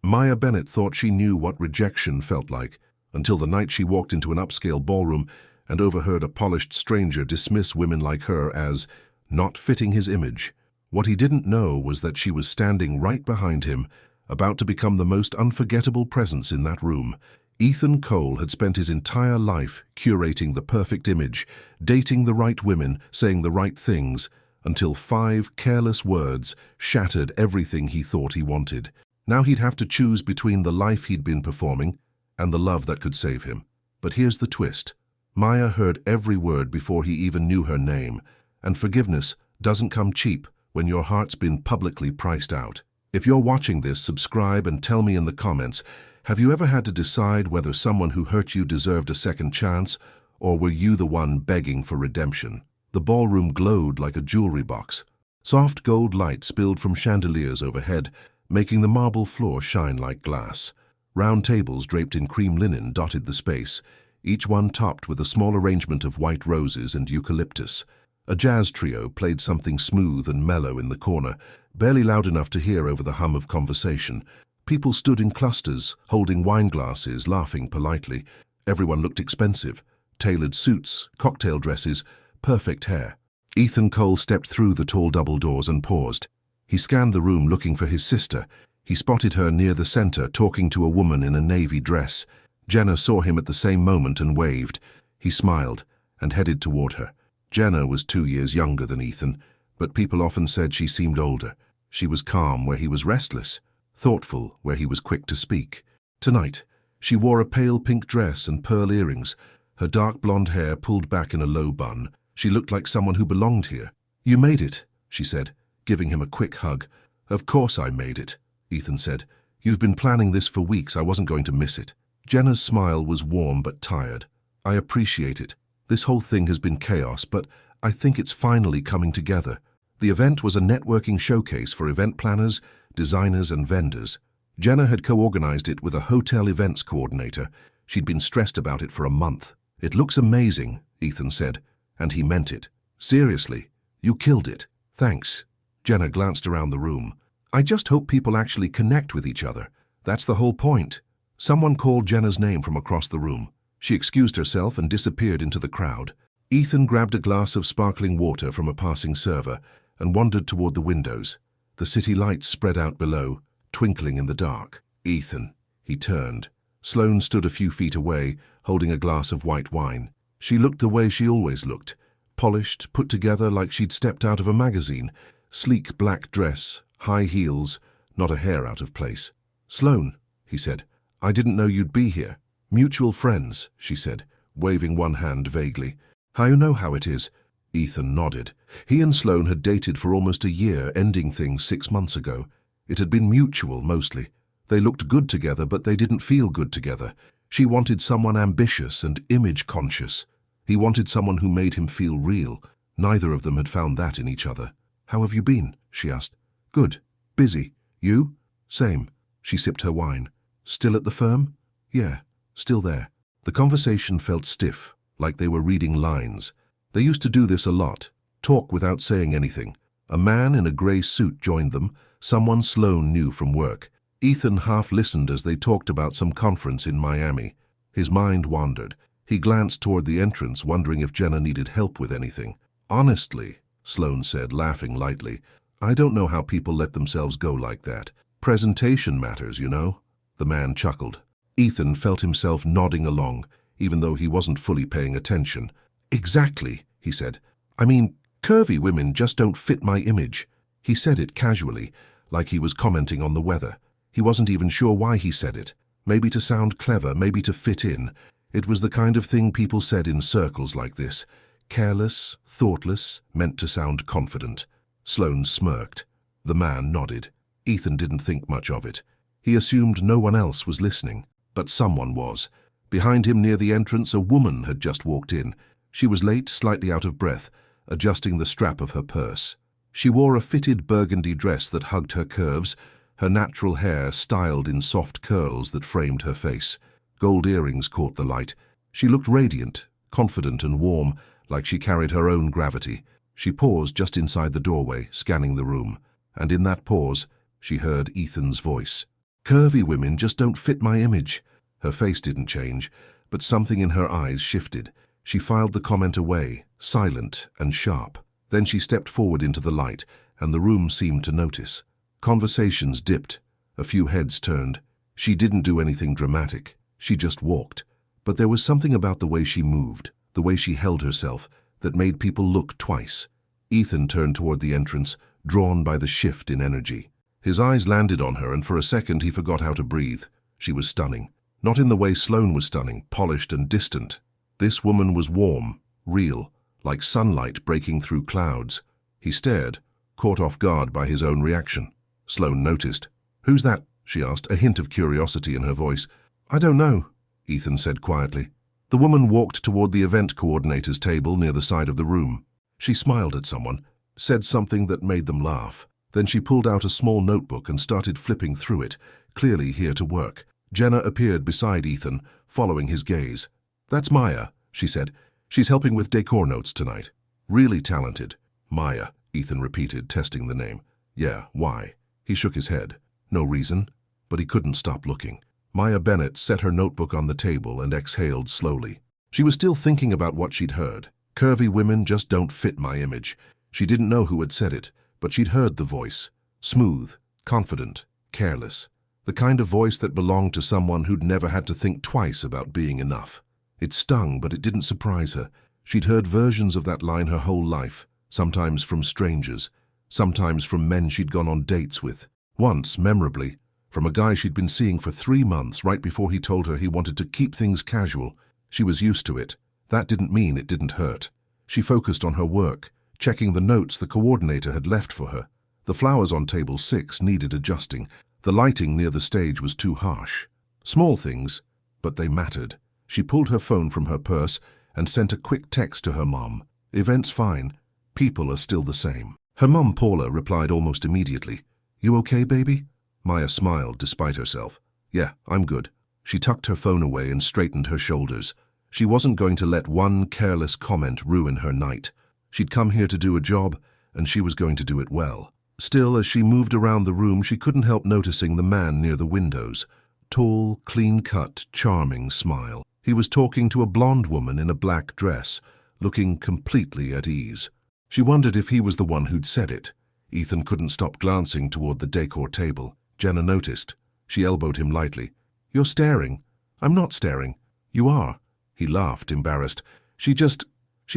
Maya Bennett thought she knew what rejection felt like, until the night she walked into an upscale ballroom and overheard a polished stranger dismiss women like her as not fitting his image. What he didn't know was that she was standing right behind him, about to become the most unforgettable presence in that room. Ethan Cole had spent his entire life curating the perfect image, dating the right women, saying the right things, until 5 careless words shattered everything he thought he wanted. Now he'd have to choose between the life he'd been performing and the love that could save him. But here's the twist. Maya heard every word before he even knew her name, and forgiveness doesn't come cheap when your heart's been publicly priced out. If you're watching this, subscribe and tell me in the comments, have you ever had to decide whether someone who hurt you deserved a second chance, or were you the one begging for redemption? The ballroom glowed like a jewelry box. Soft gold light spilled from chandeliers overhead, making the marble floor shine like glass. Round tables draped in cream linen dotted the space, each one topped with a small arrangement of white roses and eucalyptus. A jazz trio played something smooth and mellow in the corner, barely loud enough to hear over the hum of conversation. People stood in clusters, holding wine glasses, laughing politely. Everyone looked expensive. Tailored suits, cocktail dresses, perfect hair. Ethan Cole stepped through the tall double doors and paused. He scanned the room looking for his sister. He spotted her near the center, talking to a woman in a navy dress. Jenna saw him at the same moment and waved. He smiled and headed toward her. Jenna was 2 years younger than Ethan, but people often said she seemed older. She was calm where he was restless, thoughtful where he was quick to speak. Tonight, she wore a pale pink dress and pearl earrings, her dark blonde hair pulled back in a low bun. She looked like someone who belonged here. "You made it," she said, giving him a quick hug. "Of course I made it," Ethan said. "You've been planning this for weeks. I wasn't going to miss it." Jenna's smile was warm but tired. "I appreciate it. This whole thing has been chaos, but I think it's finally coming together." The event was a networking showcase for event planners, designers, and vendors. Jenna had co-organized it with a hotel events coordinator. She'd been stressed about it for a month. "It looks amazing," Ethan said, and he meant it. "Seriously, you killed it. Thanks." Jenna glanced around the room. "I just hope people actually connect with each other. That's the whole point." Someone called Jenna's name from across the room. She excused herself and disappeared into the crowd. Ethan grabbed a glass of sparkling water from a passing server and wandered toward the windows. The city lights spread out below, twinkling in the dark. "Ethan," he turned. Sloane stood a few feet away, holding a glass of white wine. She looked the way she always looked, polished, put together like she'd stepped out of a magazine. Sleek black dress, high heels, not a hair out of place. "Sloane," he said, "I didn't know you'd be here." "Mutual friends," she said, waving one hand vaguely. "How you know how it is?" Ethan nodded. He and Sloane had dated for almost a year, ending things 6 months ago. It had been mutual, mostly. They looked good together, but they didn't feel good together. She wanted someone ambitious and image-conscious. He wanted someone who made him feel real. Neither of them had found that in each other. "How have you been?" she asked. "Good. Busy. You?" "Same." She sipped her wine. "Still at the firm?" "Yeah, still there." The conversation felt stiff, like they were reading lines. They used to do this a lot, talk without saying anything. A man in a grey suit joined them, someone Sloane knew from work. Ethan half listened as they talked about some conference in Miami. His mind wandered. He glanced toward the entrance, wondering if Jenna needed help with anything. "Honestly," Sloane said, laughing lightly, "I don't know how people let themselves go like that. Presentation matters, you know." The man chuckled. Ethan felt himself nodding along, even though he wasn't fully paying attention. "Exactly," he said. "I mean, curvy women just don't fit my image." He said it casually, like he was commenting on the weather. He wasn't even sure why he said it. Maybe to sound clever, maybe to fit in. It was the kind of thing people said in circles like this. Careless, thoughtless, meant to sound confident. Sloane smirked. The man nodded. Ethan didn't think much of it. He assumed no one else was listening, but someone was. Behind him near the entrance, a woman had just walked in. She was late, slightly out of breath, adjusting the strap of her purse. She wore a fitted burgundy dress that hugged her curves, her natural hair styled in soft curls that framed her face. Gold earrings caught the light. She looked radiant, confident and warm, like she carried her own gravity. She paused just inside the doorway, scanning the room, and in that pause, she heard Ethan's voice. Curvy women just don't fit my image. Her face didn't change, but something in her eyes shifted. She filed the comment away, silent and sharp. Then she stepped forward into the light, and the room seemed to notice. Conversations dipped. A few heads turned. She didn't do anything dramatic. She just walked. But there was something about the way she moved, the way she held herself, that made people look twice. Ethan turned toward the entrance, drawn by the shift in energy. His eyes landed on her, and for a second he forgot how to breathe. She was stunning. Not in the way Sloane was stunning, polished and distant. This woman was warm, real, like sunlight breaking through clouds. He stared, caught off guard by his own reaction. Sloane noticed. "Who's that?" she asked, a hint of curiosity in her voice. "I don't know," Ethan said quietly. The woman walked toward the event coordinator's table near the side of the room. She smiled at someone, said something that made them laugh. Then she pulled out a small notebook and started flipping through it, clearly here to work. Jenna appeared beside Ethan, following his gaze. "That's Maya," she said. "She's helping with decor notes tonight. Really talented." "Maya," Ethan repeated, testing the name. "Yeah, why?" He shook his head. No reason, but he couldn't stop looking. Maya Bennett set her notebook on the table and exhaled slowly. She was still thinking about what she'd heard. Curvy women just don't fit my image. She didn't know who had said it, but she'd heard the voice. Smooth, confident, careless. The kind of voice that belonged to someone who'd never had to think twice about being enough. It stung, but it didn't surprise her. She'd heard versions of that line her whole life, sometimes from strangers, sometimes from men she'd gone on dates with. Once, memorably, from a guy she'd been seeing for 3 months right before he told her he wanted to keep things casual. She was used to it. That didn't mean it didn't hurt. She focused on her work, checking the notes the coordinator had left for her. The flowers on table 6 needed adjusting. The lighting near the stage was too harsh. Small things, but they mattered. She pulled her phone from her purse and sent a quick text to her mom. "Event's fine. People are still the same." Her mom, Paula, replied almost immediately. "You okay, baby?" Maya smiled despite herself. "Yeah, I'm good." She tucked her phone away and straightened her shoulders. She wasn't going to let one careless comment ruin her night. She'd come here to do a job, and she was going to do it well. Still, as she moved around the room, she couldn't help noticing the man near the windows. Tall, clean-cut, charming smile. He was talking to a blonde woman in a black dress, looking completely at ease. She wondered if he was the one who'd said it. Ethan couldn't stop glancing toward the decor table. Jenna noticed. She elbowed him lightly. "You're staring." "I'm not staring." "You are." He laughed, embarrassed. She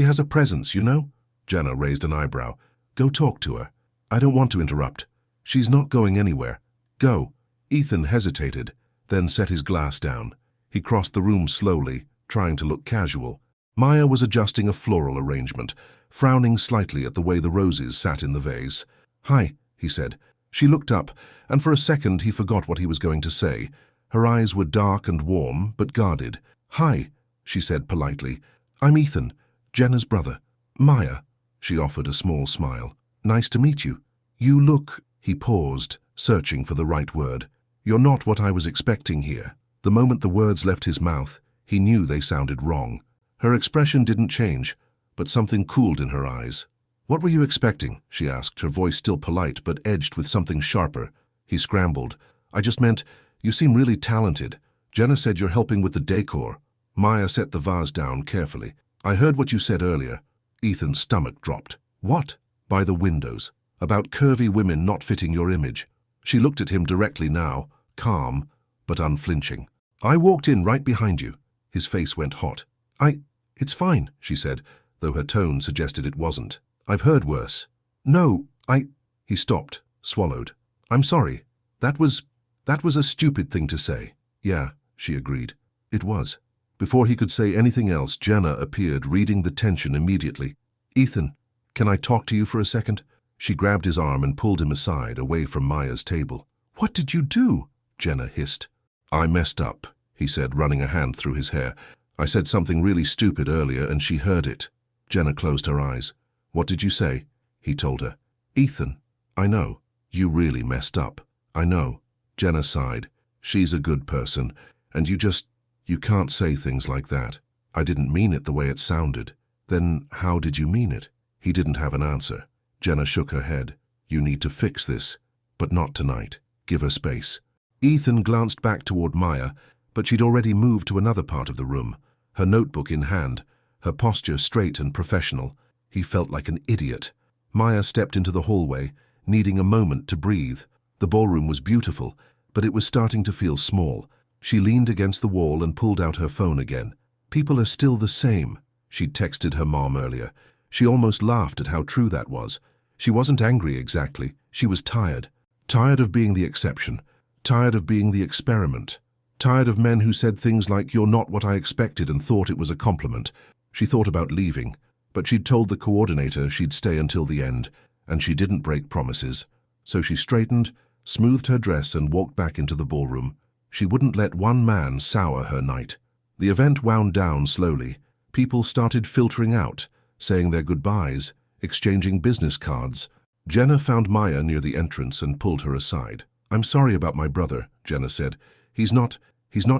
has a presence, you know?" Jenna raised an eyebrow. "Go talk to her." "I don't want to interrupt." "She's not going anywhere. Go." Ethan hesitated, then set his glass down. He crossed the room slowly, trying to look casual. Maya was adjusting a floral arrangement, frowning slightly at the way the roses sat in the vase. "Hi," he said. She looked up, and for a second he forgot what he was going to say. Her eyes were dark and warm, but guarded. "Hi," she said politely. "I'm Ethan, Jenna's brother." "Maya," she offered a small smile. "Nice to meet you." "You look—" He paused, searching for the right word. "You're not what I was expecting here." The moment the words left his mouth, he knew they sounded wrong. Her expression didn't change, but something cooled in her eyes. "What were you expecting?" she asked, her voice still polite but edged with something sharper. He scrambled. "I just meant, you seem really talented. Jenna said you're helping with the decor." Maya set the vase down carefully. "I heard what you said earlier." Ethan's stomach dropped. "What?" "By the windows. About curvy women not fitting your image." She looked at him directly now, calm but unflinching. "I walked in right behind you." His face went hot. It's fine," she said, though her tone suggested it wasn't. "I've heard worse." "No, He stopped, swallowed. "I'm sorry. That was a stupid thing to say." "Yeah," she agreed. "It was." Before he could say anything else, Jenna appeared, reading the tension immediately. "Ethan, can I talk to you for a second?" She grabbed his arm and pulled him aside, away from Maya's table. "What did you do?" Jenna hissed. "I messed up," he said, running a hand through his hair. "I said something really stupid earlier, and she heard it." Jenna closed her eyes. "What did you say?" He told her. "Ethan, I know. You really messed up. I know." Jenna sighed. "She's a good person, and you can't say things like that." "I didn't mean it the way it sounded." "Then how did you mean it?" He didn't have an answer. Jenna shook her head. "You need to fix this, but not tonight. Give her space." Ethan glanced back toward Maya, but she'd already moved to another part of the room, her notebook in hand, her posture straight and professional. He felt like an idiot. Maya stepped into the hallway, needing a moment to breathe. The ballroom was beautiful, but it was starting to feel small. She leaned against the wall and pulled out her phone again. "People are still the same," she'd texted her mom earlier. She almost laughed at how true that was. She wasn't angry exactly. She was tired. Tired of being the exception. Tired of being the experiment. Tired of men who said things like, "You're not what I expected," and thought it was a compliment. She thought about leaving, but she'd told the coordinator she'd stay until the end, and she didn't break promises. So she straightened, smoothed her dress, and walked back into the ballroom. She wouldn't let one man sour her night. The event wound down slowly. People started filtering out, saying their goodbyes, exchanging business cards. Jenna found Maya near the entrance and pulled her aside. "I'm sorry about my brother," Jenna said. He's not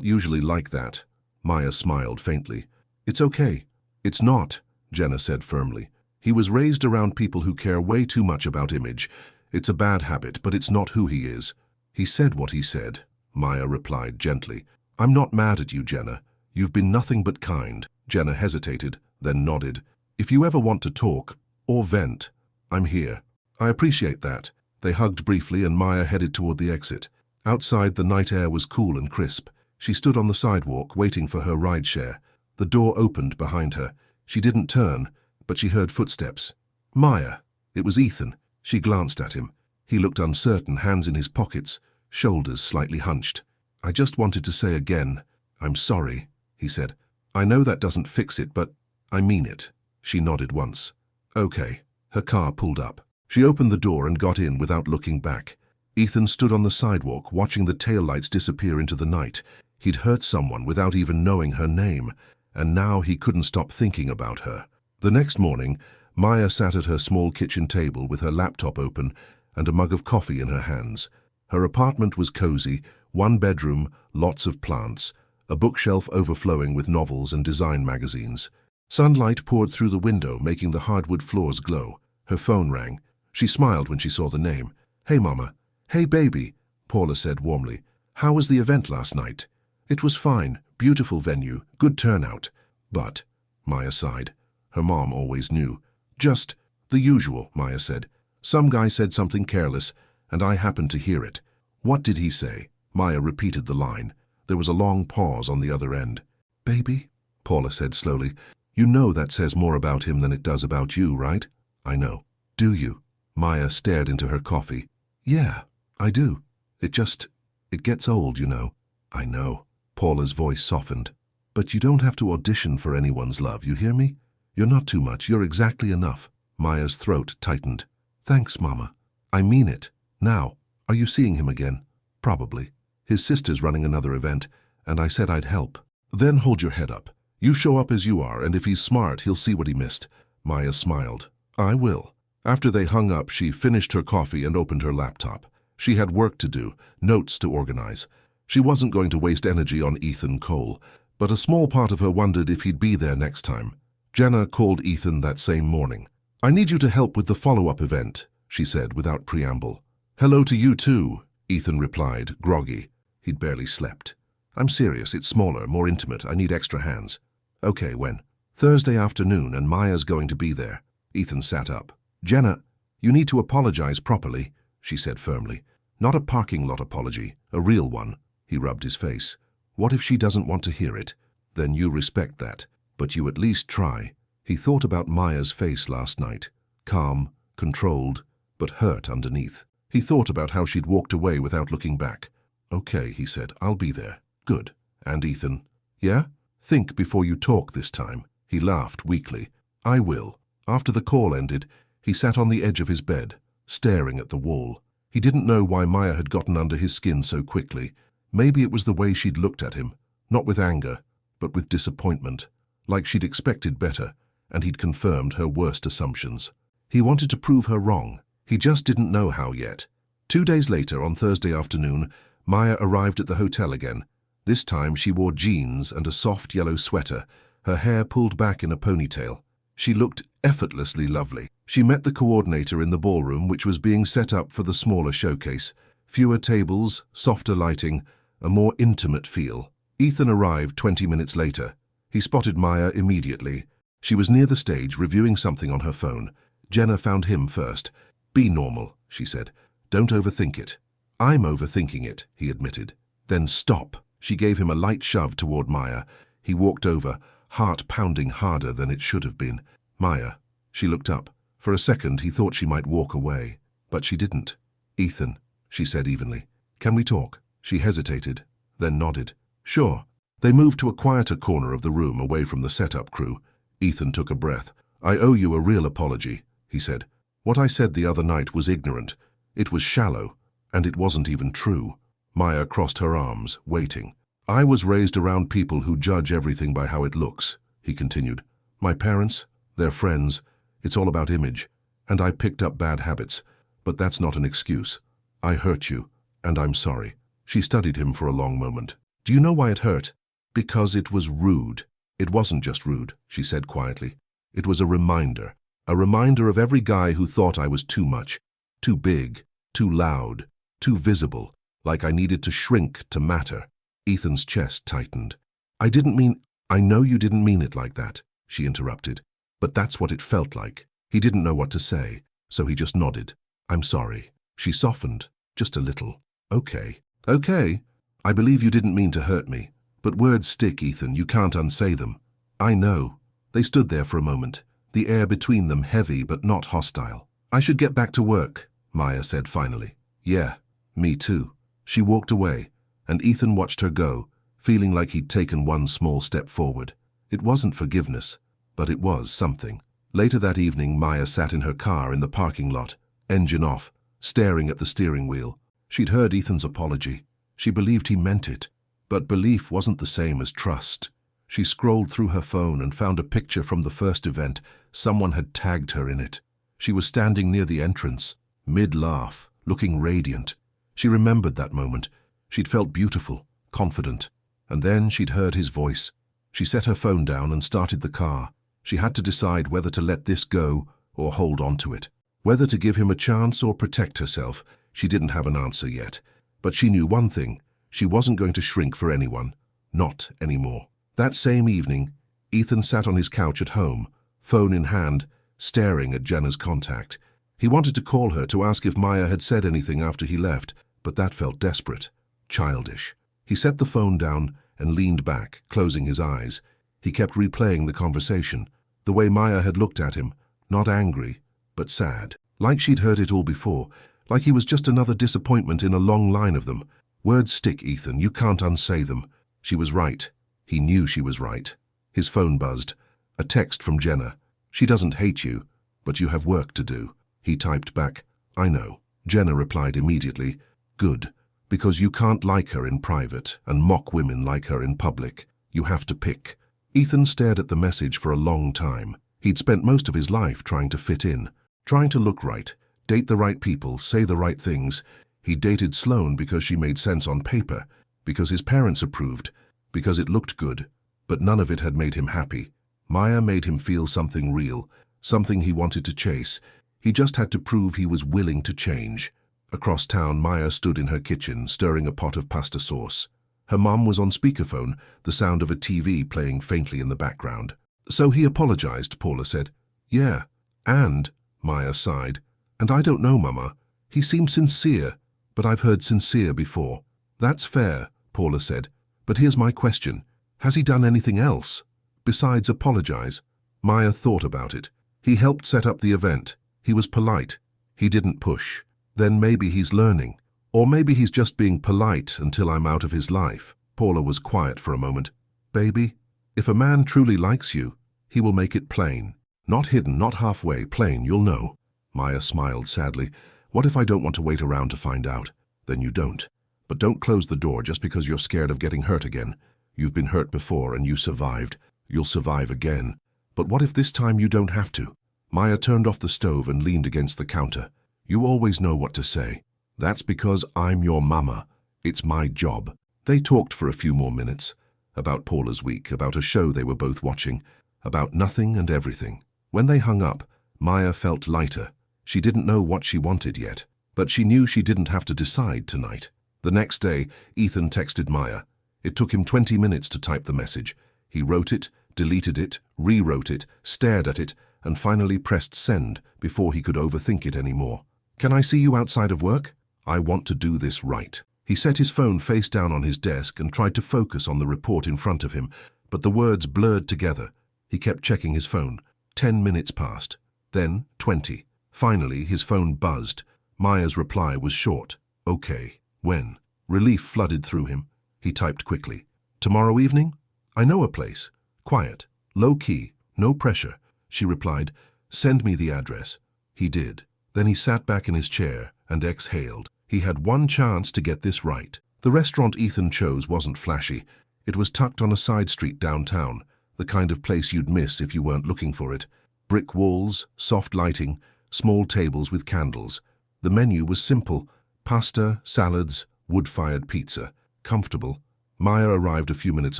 usually like that." Maya smiled faintly. "It's okay." "It's not," Jenna said firmly. "He was raised around people who care way too much about image. It's a bad habit, but it's not who he is." "He said what he said," Maya replied gently. "I'm not mad at you, Jenna. You've been nothing but kind." Jenna hesitated, then nodded. "If you ever want to talk, or vent, I'm here." "I appreciate that." They hugged briefly and Maya headed toward the exit. Outside, the night air was cool and crisp. She stood on the sidewalk, waiting for her rideshare. The door opened behind her. She didn't turn, but she heard footsteps. "Maya." It was Ethan. She glanced at him. He looked uncertain, hands in his pockets, shoulders slightly hunched. "I just wanted to say again, I'm sorry," he said. "I know that doesn't fix it, but I mean it." She nodded once. "Okay." Her car pulled up. She opened the door and got in without looking back. Ethan stood on the sidewalk, watching the taillights disappear into the night. He'd hurt someone without even knowing her name, and now he couldn't stop thinking about her. The next morning, Maya sat at her small kitchen table with her laptop open and a mug of coffee in her hands. Her apartment was cozy, one bedroom, lots of plants, a bookshelf overflowing with novels and design magazines. Sunlight poured through the window, making the hardwood floors glow. Her phone rang. She smiled when she saw the name. "Hey, Mama." "Hey, baby," Paula said warmly. "How was the event last night?" "It was fine. Beautiful venue. Good turnout." "But," Maya sighed. Her mom always knew. "Just the usual," Maya said. "Some guy said something careless, and I happened to hear it." "What did he say?" Maya repeated the line. There was a long pause on the other end. "Baby," Paula said slowly, "you know that says more about him than it does about you, right?" "I know." "Do you?" Maya stared into her coffee. "Yeah, I do. It gets old, you know." "I know." Paula's voice softened. "But you don't have to audition for anyone's love, you hear me? You're not too much, you're exactly enough." Maya's throat tightened. "Thanks, Mama. I mean it. Now, are you seeing him again?" "Probably. His sister's running another event, and I said I'd help." "Then hold your head up. You show up as you are, and if he's smart, he'll see what he missed." Maya smiled. "I will." After they hung up, she finished her coffee and opened her laptop. She had work to do, notes to organize. She wasn't going to waste energy on Ethan Cole, but a small part of her wondered if he'd be there next time. Jenna called Ethan that same morning. "I need you to help with the follow-up event," she said without preamble. "Hello to you too," Ethan replied, groggy. He'd barely slept. "I'm serious, it's smaller, more intimate, I need extra hands." "Okay, when?" "Thursday afternoon, and Maya's going to be there." Ethan sat up. "Jenna, you need to apologize properly," she said firmly. "Not a parking lot apology, a real one." He rubbed his face. "What if she doesn't want to hear it? Then you respect that. But you at least try." He thought about Maya's face last night. Calm, controlled, but hurt underneath. He thought about how she'd walked away without looking back. "Okay," he said, "I'll be there." "Good." "And Ethan?" "Yeah? Think before you talk this time." He laughed weakly. "I will." After the call ended, he sat on the edge of his bed, staring at the wall. He didn't know why Maya had gotten under his skin so quickly. Maybe it was the way she'd looked at him, not with anger, but with disappointment, like she'd expected better, and he'd confirmed her worst assumptions. He wanted to prove her wrong. He just didn't know how yet. 2 days later, on Thursday afternoon, Maya arrived at the hotel again. This time she wore jeans and a soft yellow sweater, her hair pulled back in a ponytail. She looked effortlessly lovely. She met the coordinator in the ballroom, which was being set up for the smaller showcase. Fewer tables, softer lighting, a more intimate feel. Ethan arrived 20 minutes later. He spotted Maya immediately. She was near the stage, reviewing something on her phone. Jenna found him first. "Be normal," she said. "Don't overthink it." "I'm overthinking it," he admitted. "Then stop." She gave him a light shove toward Maya. He walked over, heart pounding harder than it should have been. "Maya." She looked up. For a second, he thought she might walk away, but she didn't. "Ethan," she said evenly. "Can we talk?" She hesitated, then nodded. "Sure." They moved to a quieter corner of the room, away from the setup crew. Ethan took a breath. "I owe you a real apology," he said. "What I said the other night was ignorant. It was shallow, and it wasn't even true." Maya crossed her arms, waiting. "I was raised around people who judge everything by how it looks," he continued. "My parents, their friends, it's all about image, and I picked up bad habits. But that's not an excuse. I hurt you, and I'm sorry." She studied him for a long moment. "Do you know why it hurt?" "Because it was rude." "It wasn't just rude," she said quietly. "It was a reminder of every guy who thought I was too much, too big, too loud, too visible, like I needed to shrink to matter." Ethan's chest tightened. "I know you didn't mean it like that," she interrupted. "But that's what it felt like." He didn't know what to say, so he just nodded. "I'm sorry." She softened, just a little. "Okay. Okay. I believe you didn't mean to hurt me. But words stick, Ethan. You can't unsay them." "I know." They stood there for a moment, the air between them heavy but not hostile. "I should get back to work," Maya said finally. "Yeah, me too." She walked away, and Ethan watched her go, feeling like he'd taken one small step forward. It wasn't forgiveness, but it was something. Later that evening, Maya sat in her car in the parking lot, engine off, staring at the steering wheel. She'd heard Ethan's apology. She believed he meant it. But belief wasn't the same as trust. She scrolled through her phone and found a picture from the first event. Someone had tagged her in it. She was standing near the entrance, mid-laugh, looking radiant. She remembered that moment. She'd felt beautiful, confident. And then she'd heard his voice. She set her phone down and started the car. She had to decide whether to let this go or hold on to it. Whether to give him a chance or protect herself. She didn't have an answer yet. But she knew one thing. She wasn't going to shrink for anyone. Not anymore. That same evening, Ethan sat on his couch at home, phone in hand, staring at Jenna's contact. He wanted to call her to ask if Maya had said anything after he left, but that felt desperate, childish. He set the phone down and leaned back, closing his eyes. He kept replaying the conversation, the way Maya had looked at him, not angry, but sad. Like she'd heard it all before, like he was just another disappointment in a long line of them. "Words stick, Ethan. You can't unsay them." She was right. He knew she was right. His phone buzzed. A text from Jenna. "She doesn't hate you, but you have work to do." He typed back, "I know." Jenna replied immediately, "Good, because you can't like her in private and mock women like her in public. You have to pick." Ethan stared at the message for a long time. He'd spent most of his life trying to fit in, trying to look right, date the right people, say the right things. He dated Sloane because she made sense on paper, because his parents approved, because it looked good, but none of it had made him happy. Maya made him feel something real, something he wanted to chase. He just had to prove he was willing to change. Across town, Maya stood in her kitchen, stirring a pot of pasta sauce. Her mom was on speakerphone, the sound of a TV playing faintly in the background. "So he apologized," Paula said. "Yeah, and," Maya sighed, "and I don't know, Mama. He seemed sincere, but I've heard sincere before." "That's fair," Paula said. "But here's my question. Has he done anything else besides apologize?" Maya thought about it. He helped set up the event. He was polite. He didn't push. Then maybe he's learning. Or maybe he's just being polite until I'm out of his life. Paula was quiet for a moment. "Baby, if a man truly likes you, he will make it plain. Not hidden, not halfway, plain, you'll know." Maya smiled sadly. "What if I don't want to wait around to find out?" "Then you don't. But don't close the door just because you're scared of getting hurt again. You've been hurt before and you survived. You'll survive again. But what if this time you don't have to?" Maya turned off the stove and leaned against the counter. "You always know what to say." "That's because I'm your mama. It's my job." They talked for a few more minutes. About Paula's week, about a show they were both watching, about nothing and everything. When they hung up, Maya felt lighter. She didn't know what she wanted yet, But she knew she didn't have to decide tonight. The next day, Ethan texted Maya. It took him 20 minutes to type the message. He wrote it, deleted it, rewrote it, stared at it, and finally pressed send before he could overthink it anymore. "Can I see you outside of work? I want to do this right." He set his phone face down on his desk and tried to focus on the report in front of him, but the words blurred together. He kept checking his phone. 10 minutes passed. Then 20. Finally, his phone buzzed. Maya's reply was short. "Okay. When?" Relief flooded through him. He typed quickly. "Tomorrow evening? I know a place. Quiet. Low-key. No pressure." She replied, "Send me the address." He did. Then he sat back in his chair and exhaled. He had one chance to get this right. The restaurant Ethan chose wasn't flashy. It was tucked on a side street downtown, the kind of place you'd miss if you weren't looking for it. Brick walls, soft lighting, small tables with candles. The menu was simple: pasta, salads, wood-fired pizza. Comfortable. Maya arrived a few minutes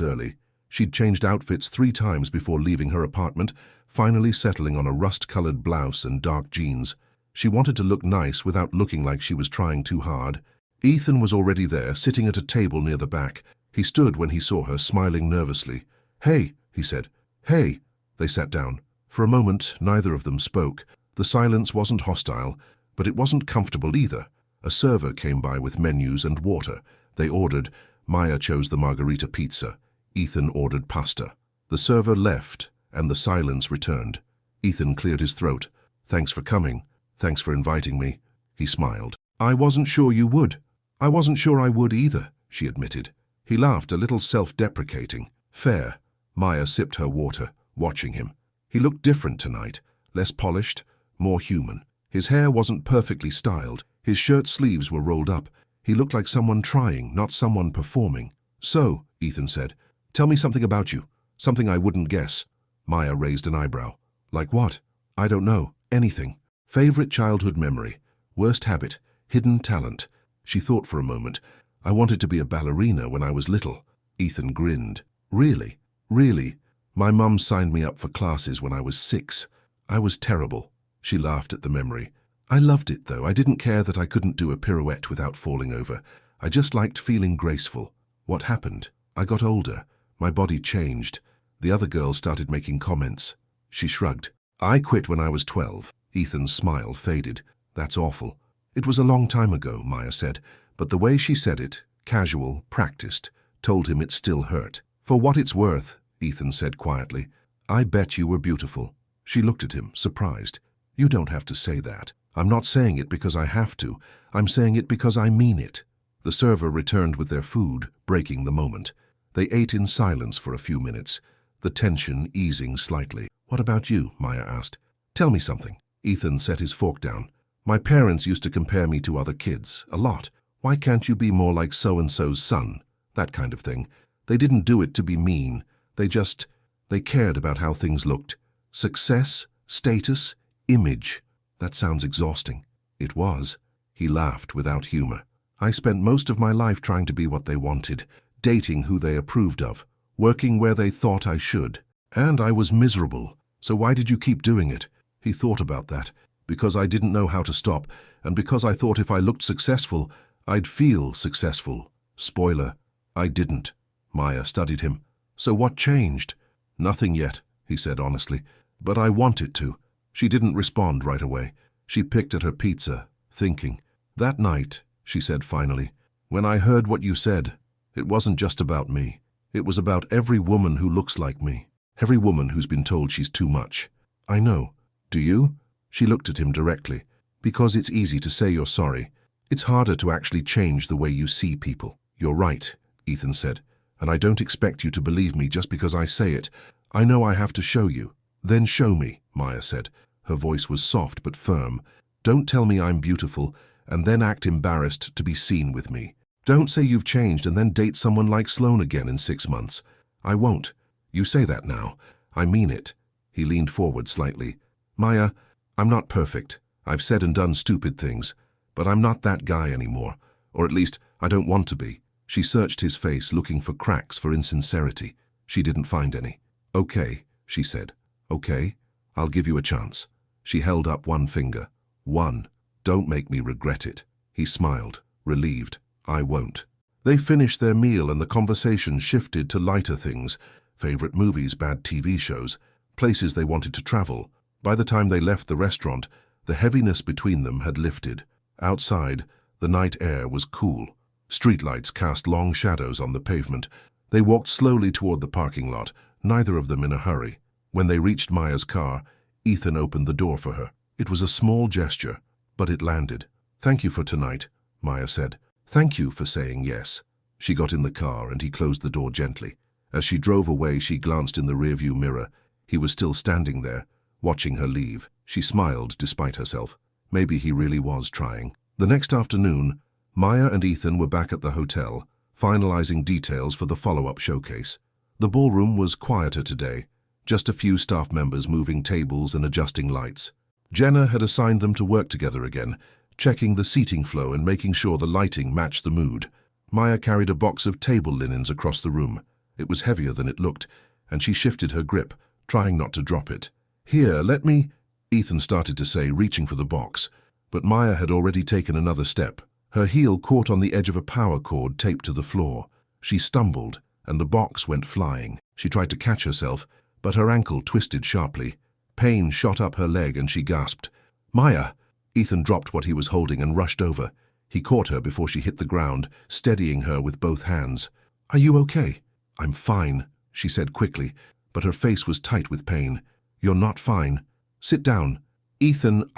early. She'd changed outfits 3 times before leaving her apartment, finally settling on a rust-colored blouse and dark jeans. She wanted to look nice without looking like she was trying too hard. Ethan was already there, sitting at a table near the back. He stood when he saw her, smiling nervously. "Hey," he said. "Hey." They sat down. For a moment, neither of them spoke. The silence wasn't hostile, but it wasn't comfortable either. A server came by with menus and water. They ordered. Maya chose the margarita pizza. Ethan ordered pasta. The server left, and the silence returned. Ethan cleared his throat. "Thanks for coming. Thanks for inviting me." He smiled. "I wasn't sure you would." "I wasn't sure I would either," she admitted. He laughed, a little self-deprecating. "Fair." Maya sipped her water, watching him. He looked different tonight, less polished, more human. His hair wasn't perfectly styled. His shirt sleeves were rolled up. He looked like someone trying, not someone performing. "So," Ethan said, "tell me something about you. Something I wouldn't guess." Maya raised an eyebrow. "Like what?" "I don't know. Anything. Favorite childhood memory. Worst habit. Hidden talent." She thought for a moment. "I wanted to be a ballerina when I was little." Ethan grinned. "Really? Really? My mum signed me up for classes when I was 6. I was terrible." She laughed at the memory. "I loved it, though. I didn't care that I couldn't do a pirouette without falling over. I just liked feeling graceful." "What happened?" "I got older. My body changed. The other girls started making comments." She shrugged. "I quit when I was 12. Ethan's smile faded. "That's awful." "It was a long time ago," Maya said, but the way she said it, casual, practiced, told him it still hurt. "For what it's worth," Ethan said quietly, "I bet you were beautiful." She looked at him, surprised. "You don't have to say that. I'm not saying it because I have to. I'm saying it because I mean it." The server returned with their food, breaking the moment. They ate in silence for a few minutes, the tension easing slightly. "What about you?" Maya asked. "Tell me something." Ethan set his fork down. "My parents used to compare me to other kids, a lot. Why can't you be more like so-and-so's son? That kind of thing. They didn't do it to be mean. They cared about how things looked. Success, status, image. That sounds exhausting." It was. He laughed without humor. "I spent most of my life trying to be what they wanted, dating who they approved of, working where they thought I should. And I was miserable. So why did you keep doing it?" He thought about that. "Because I didn't know how to stop, and because I thought if I looked successful, I'd feel successful. Spoiler, I didn't." Maya studied him. "So what changed?" "Nothing yet," he said honestly. "But I want it to." She didn't respond right away. She picked at her pizza, thinking. "That night," she said finally, "when I heard what you said, it wasn't just about me. It was about every woman who looks like me. Every woman who's been told she's too much." "I know. Do you?" She looked at him directly. "Because it's easy to say you're sorry. It's harder to actually change the way you see people." "You're right," Ethan said, "and I don't expect you to believe me just because I say it. I know I have to show you." "Then show me," Maya said. Her voice was soft but firm. "Don't tell me I'm beautiful and then act embarrassed to be seen with me. Don't say you've changed and then date someone like Sloane again in 6 months. I won't. You say that now. I mean it." He leaned forward slightly. "Maya, I'm not perfect. I've said and done stupid things. But I'm not that guy anymore. Or at least, I don't want to be." She searched his face, looking for cracks for insincerity. She didn't find any. "Okay," she said. "Okay, I'll give you a chance." She held up one finger. "One. Don't make me regret it." He smiled, relieved. I won't. They finished their meal and the conversation shifted to lighter things, favorite movies, bad TV shows, places they wanted to travel. By the time they left the restaurant, the heaviness between them had lifted. Outside, the night air was cool. Streetlights cast long shadows on the pavement. They walked slowly toward the parking lot, neither of them in a hurry. When they reached Maya's car, Ethan opened the door for her. It was a small gesture, but it landed. "Thank you for tonight," Maya said. "Thank you for saying yes." She got in the car and he closed the door gently. As she drove away, she glanced in the rearview mirror. He was still standing there, watching her leave. She smiled despite herself. Maybe he really was trying. The next afternoon, Maya and Ethan were back at the hotel, finalizing details for the follow-up showcase. The ballroom was quieter today, just a few staff members moving tables and adjusting lights. Jenna had assigned them to work together again, checking the seating flow and making sure the lighting matched the mood. Maya carried a box of table linens across the room. It was heavier than it looked, and she shifted her grip, trying not to drop it. "Here, let me," Ethan started to say, reaching for the box, but Maya had already taken another step. Her heel caught on the edge of a power cord taped to the floor. She stumbled, and the box went flying. She tried to catch herself, but her ankle twisted sharply. Pain shot up her leg and she gasped. "Maya!" Ethan dropped what he was holding and rushed over. He caught her before she hit the ground, steadying her with both hands. "Are you okay?" "I'm fine," she said quickly, but her face was tight with pain. "You're not fine. Sit down." "Ethan,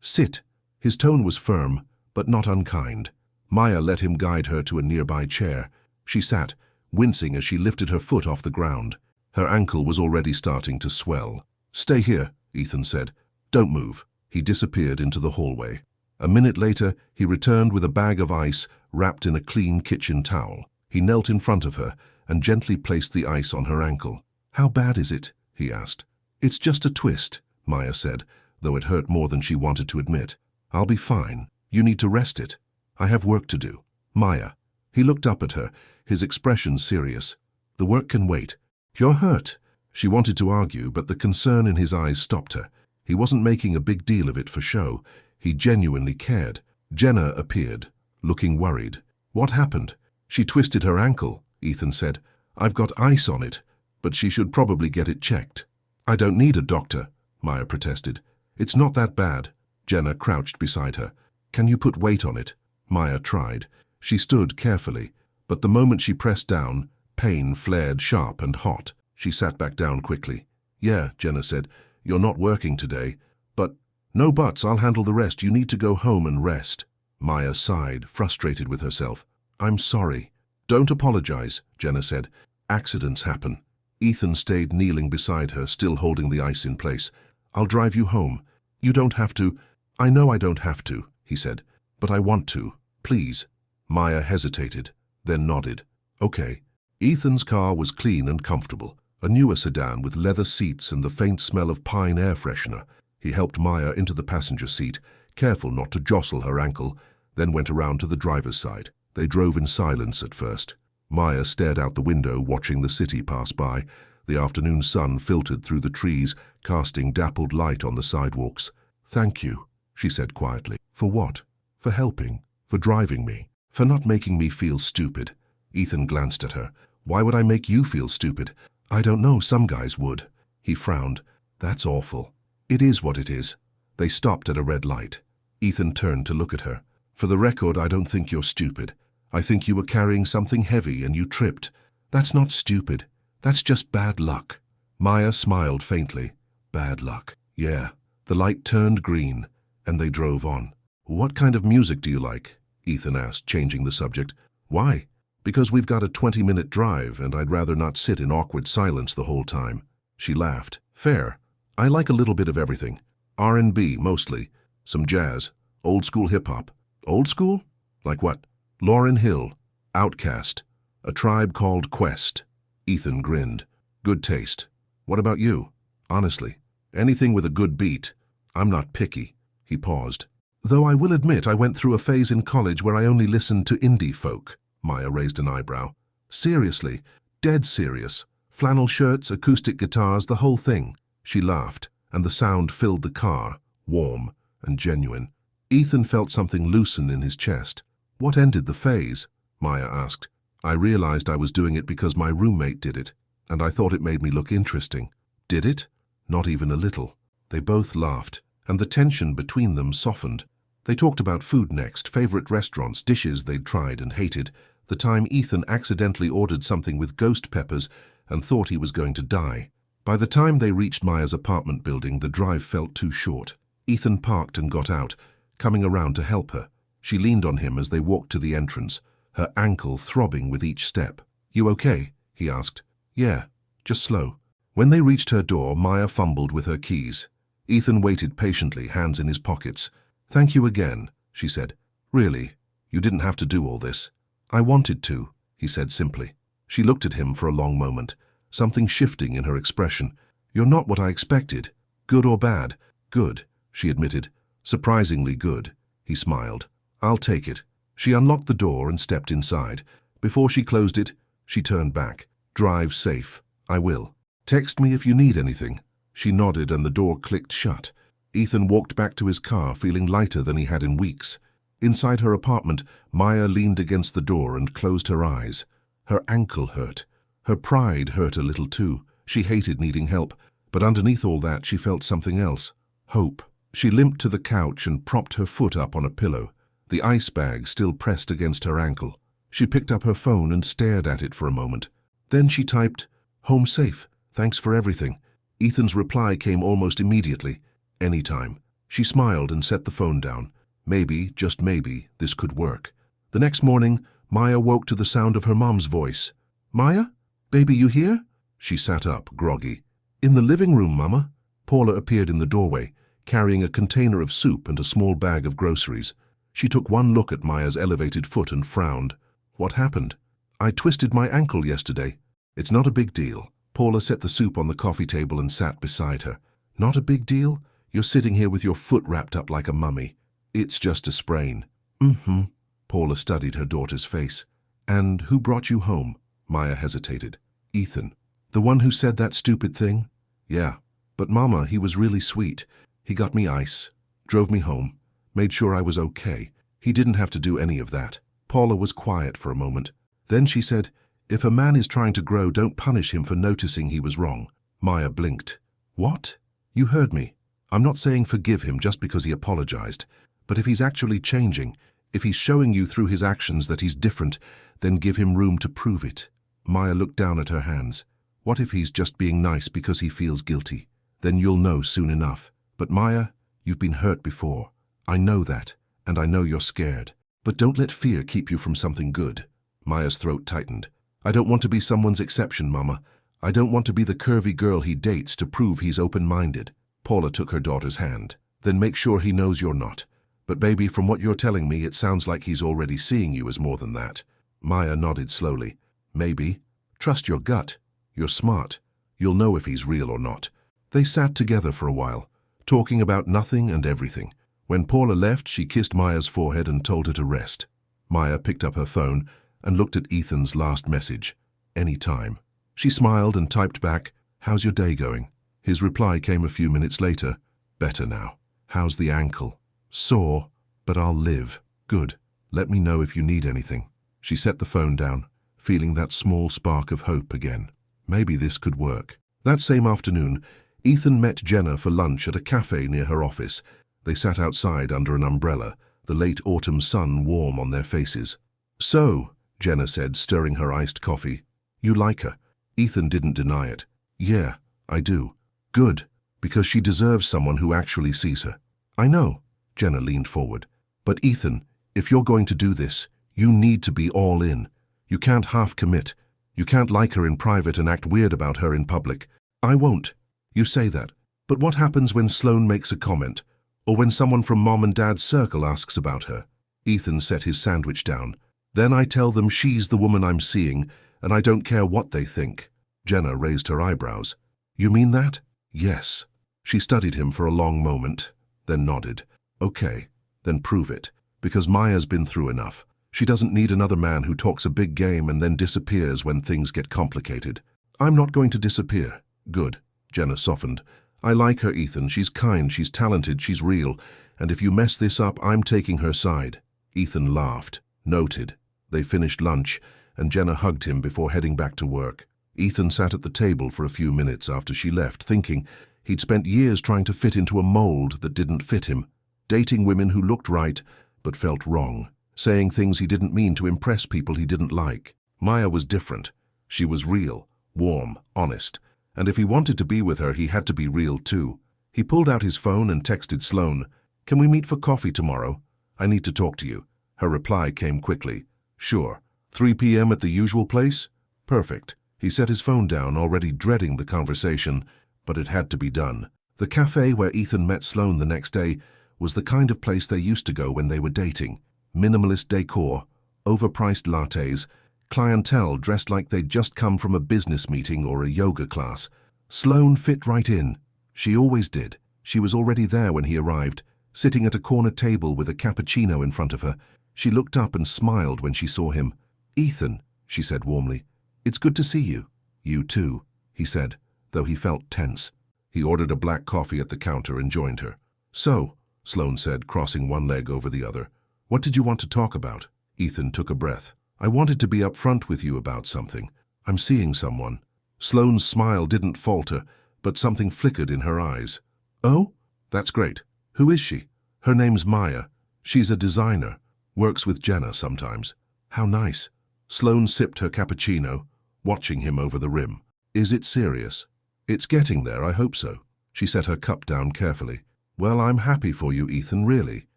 Sit." His tone was firm, but not unkind. Maya let him guide her to a nearby chair. She sat, wincing as she lifted her foot off the ground. Her ankle was already starting to swell. "Stay here," Ethan said. "Don't move." He disappeared into the hallway. A minute later, he returned with a bag of ice wrapped in a clean kitchen towel. He knelt in front of her and gently placed the ice on her ankle. "How bad is it?" he asked. "It's just a twist," Maya said, though it hurt more than she wanted to admit. "I'll be fine. You need to rest it. I have work to do." "Maya." He looked up at her, his expression serious. "The work can wait." "You're hurt." She wanted to argue, but the concern in his eyes stopped her. He wasn't making a big deal of it for show. He genuinely cared. Jenna appeared, looking worried. "What happened?" "She twisted her ankle," Ethan said. "I've got ice on it, but she should probably get it checked." "I don't need a doctor," Maya protested. "It's not that bad." Jenna crouched beside her. "Can you put weight on it?" Maya tried. She stood carefully, but the moment she pressed down, pain flared sharp and hot. She sat back down quickly. "Yeah," Jenna said. "You're not working today, but—" "No buts, I'll handle the rest. You need to go home and rest." Maya sighed, frustrated with herself. "I'm sorry." "Don't apologize," Jenna said. "Accidents happen." Ethan stayed kneeling beside her, still holding the ice in place. "I'll drive you home." "You don't have to." "I know I don't have to," he said, "but I want to. Please." Maya hesitated, then nodded. "Okay." Ethan's car was clean and comfortable, a newer sedan with leather seats and the faint smell of pine air freshener. He helped Maya into the passenger seat, careful not to jostle her ankle, then went around to the driver's side. They drove in silence at first. Maya stared out the window, watching the city pass by. The afternoon sun filtered through the trees, casting dappled light on the sidewalks. "Thank you," she said quietly. "For what?" "For helping. For driving me. For not making me feel stupid." Ethan glanced at her. "Why would I make you feel stupid?" "I don't know, some guys would." He frowned. "That's awful." "It is what it is." They stopped at a red light. Ethan turned to look at her. "For the record, I don't think you're stupid. I think you were carrying something heavy and you tripped. That's not stupid. That's just bad luck." Maya smiled faintly. "Bad luck. Yeah." The light turned green, and they drove on. "What kind of music do you like?" Ethan asked, changing the subject. "Why?" "Because we've got a 20-minute drive, and I'd rather not sit in awkward silence the whole time." She laughed. "Fair. I like a little bit of everything. R&B, mostly. Some jazz. Old-school hip-hop." "Old school? Like what?" "Lauryn Hill. Outkast. A Tribe Called Quest." Ethan grinned. "Good taste. What about you?" "Honestly, anything with a good beat. I'm not picky." He paused. "Though I will admit I went through a phase in college where I only listened to indie folk." Maya raised an eyebrow. "Seriously. Dead serious. Flannel shirts, acoustic guitars, the whole thing." She laughed, and the sound filled the car, warm and genuine. Ethan felt something loosen in his chest. What ended the phase? Maya asked. I realized I was doing it because my roommate did it, and I thought it made me look interesting. Did it? Not even a little. They both laughed, and the tension between them softened. They talked about food next, favorite restaurants, dishes they'd tried and hated, the time Ethan accidentally ordered something with ghost peppers and thought he was going to die. By the time they reached Maya's apartment building, the drive felt too short. Ethan parked and got out, coming around to help her. She leaned on him as they walked to the entrance, her ankle throbbing with each step. You okay? He asked. Yeah, just slow. When they reached her door, Maya fumbled with her keys. Ethan waited patiently, hands in his pockets. Thank you again, she said. Really, you didn't have to do all this. I wanted to, he said simply. She looked at him for a long moment, something shifting in her expression. You're not what I expected. Good or bad? Good, she admitted. Surprisingly good. He smiled. I'll take it. She unlocked the door and stepped inside. Before she closed it, she turned back. Drive safe. I will. Text me if you need anything. She nodded and the door clicked shut. Ethan walked back to his car, feeling lighter than he had in weeks. Inside her apartment, Maya leaned against the door and closed her eyes. Her ankle hurt. Her pride hurt a little too. She hated needing help, but underneath all that she felt something else. Hope. She limped to the couch and propped her foot up on a pillow, the ice bag still pressed against her ankle. She picked up her phone and stared at it for a moment. Then she typed, "Home safe. Thanks for everything." Ethan's reply came almost immediately. Anytime. She smiled and set the phone down. Maybe, just maybe, this could work. The next morning, Maya woke to the sound of her mom's voice. "Maya? Baby, you here?" She sat up, groggy. "In the living room, Mama." Paula appeared in the doorway, carrying a container of soup and a small bag of groceries. She took one look at Maya's elevated foot and frowned. "What happened?" "I twisted my ankle yesterday." "It's not a big deal." Paula set the soup on the coffee table and sat beside her. "Not a big deal? You're sitting here with your foot wrapped up like a mummy." "It's just a sprain." "Mm-hmm." Paula studied her daughter's face. "And who brought you home?" Maya hesitated. "Ethan." "The one who said that stupid thing?" "Yeah. But Mama, he was really sweet. He got me ice, drove me home, made sure I was okay. He didn't have to do any of that." Paula was quiet for a moment. Then she said, "If a man is trying to grow, don't punish him for noticing he was wrong." Maya blinked. "What?" "You heard me. I'm not saying forgive him just because he apologized. But if he's actually changing, if he's showing you through his actions that he's different, then give him room to prove it." Maya looked down at her hands. "What if he's just being nice because he feels guilty? Then you'll know soon enough. But Maya, you've been hurt before. I know that, and I know you're scared. But don't let fear keep you from something good." Maya's throat tightened. "I don't want to be someone's exception, Mama. I don't want to be the curvy girl he dates to prove he's open-minded." Paula took her daughter's hand. "Then make sure he knows you're not. But baby, from what you're telling me, it sounds like he's already seeing you as more than that." Maya nodded slowly. "Maybe. Trust your gut. You're smart. You'll know if he's real or not." They sat together for a while, talking about nothing and everything. When Paula left, she kissed Maya's forehead and told her to rest. Maya picked up her phone and looked at Ethan's last message. "Anytime." She smiled and typed back, "How's your day going?" His reply came a few minutes later. "Better now. How's the ankle?" "Sore, but I'll live." "Good. Let me know if you need anything." She set the phone down, feeling that small spark of hope again. Maybe this could work. That same afternoon, Ethan met Jenna for lunch at a cafe near her office. They sat outside under an umbrella, the late autumn sun warm on their faces. "So," Jenna said, stirring her iced coffee, "you like her?" Ethan didn't deny it. "Yeah, I do." "Good, because she deserves someone who actually sees her." "I know." Jenna leaned forward. "But Ethan, if you're going to do this, you need to be all in. You can't half commit. You can't like her in private and act weird about her in public." "I won't." "You say that. But what happens when Sloane makes a comment? Or when someone from Mom and Dad's circle asks about her?" Ethan set his sandwich down. "Then I tell them she's the woman I'm seeing, and I don't care what they think." Jenna raised her eyebrows. "You mean that?" "Yes." She studied him for a long moment, then nodded. "Okay, then prove it. Because Maya's been through enough. She doesn't need another man who talks a big game and then disappears when things get complicated." "I'm not going to disappear." "Good." Jenna softened. "I like her, Ethan. She's kind, she's talented, she's real. and if you mess this up, I'm taking her side. Ethan laughed. Noted. They finished lunch, and Jenna hugged him before heading back to work. Ethan sat at the table for a few minutes after she left, thinking he'd spent years trying to fit into a mold that didn't fit him, dating women who looked right but felt wrong, saying things he didn't mean to impress people he didn't like. Maya was different. She was real, warm, honest, and if he wanted to be with her, he had to be real too. He pulled out his phone and texted Sloane, "Can we meet for coffee tomorrow? I need to talk to you." Her reply came quickly. "Sure. 3 p.m. at the usual place?" Perfect. He set his phone down, already dreading the conversation, but it had to be done. The cafe where Ethan met Sloane the next day was the kind of place they used to go when they were dating. Minimalist decor, overpriced lattes, clientele dressed like they'd just come from a business meeting or a yoga class. Sloane fit right in. She always did. She was already there when he arrived, sitting at a corner table with a cappuccino in front of her. She looked up and smiled when she saw him. "Ethan," she said warmly, "it's good to see you." "You too," he said, though he felt tense. He ordered a black coffee at the counter and joined her. "So," Sloane said, crossing one leg over the other, "what did you want to talk about?" Ethan took a breath. "I wanted to be upfront with you about something. I'm seeing someone." Sloane's smile didn't falter, but something flickered in her eyes. "Oh? That's great. Who is she?" "Her name's Maya. She's a designer. Works with Jenna sometimes." "How nice." Sloane sipped her cappuccino, watching him over the rim. "Is it serious?" "It's getting there, I hope so." She set her cup down carefully. "Well, I'm happy for you, Ethan, really."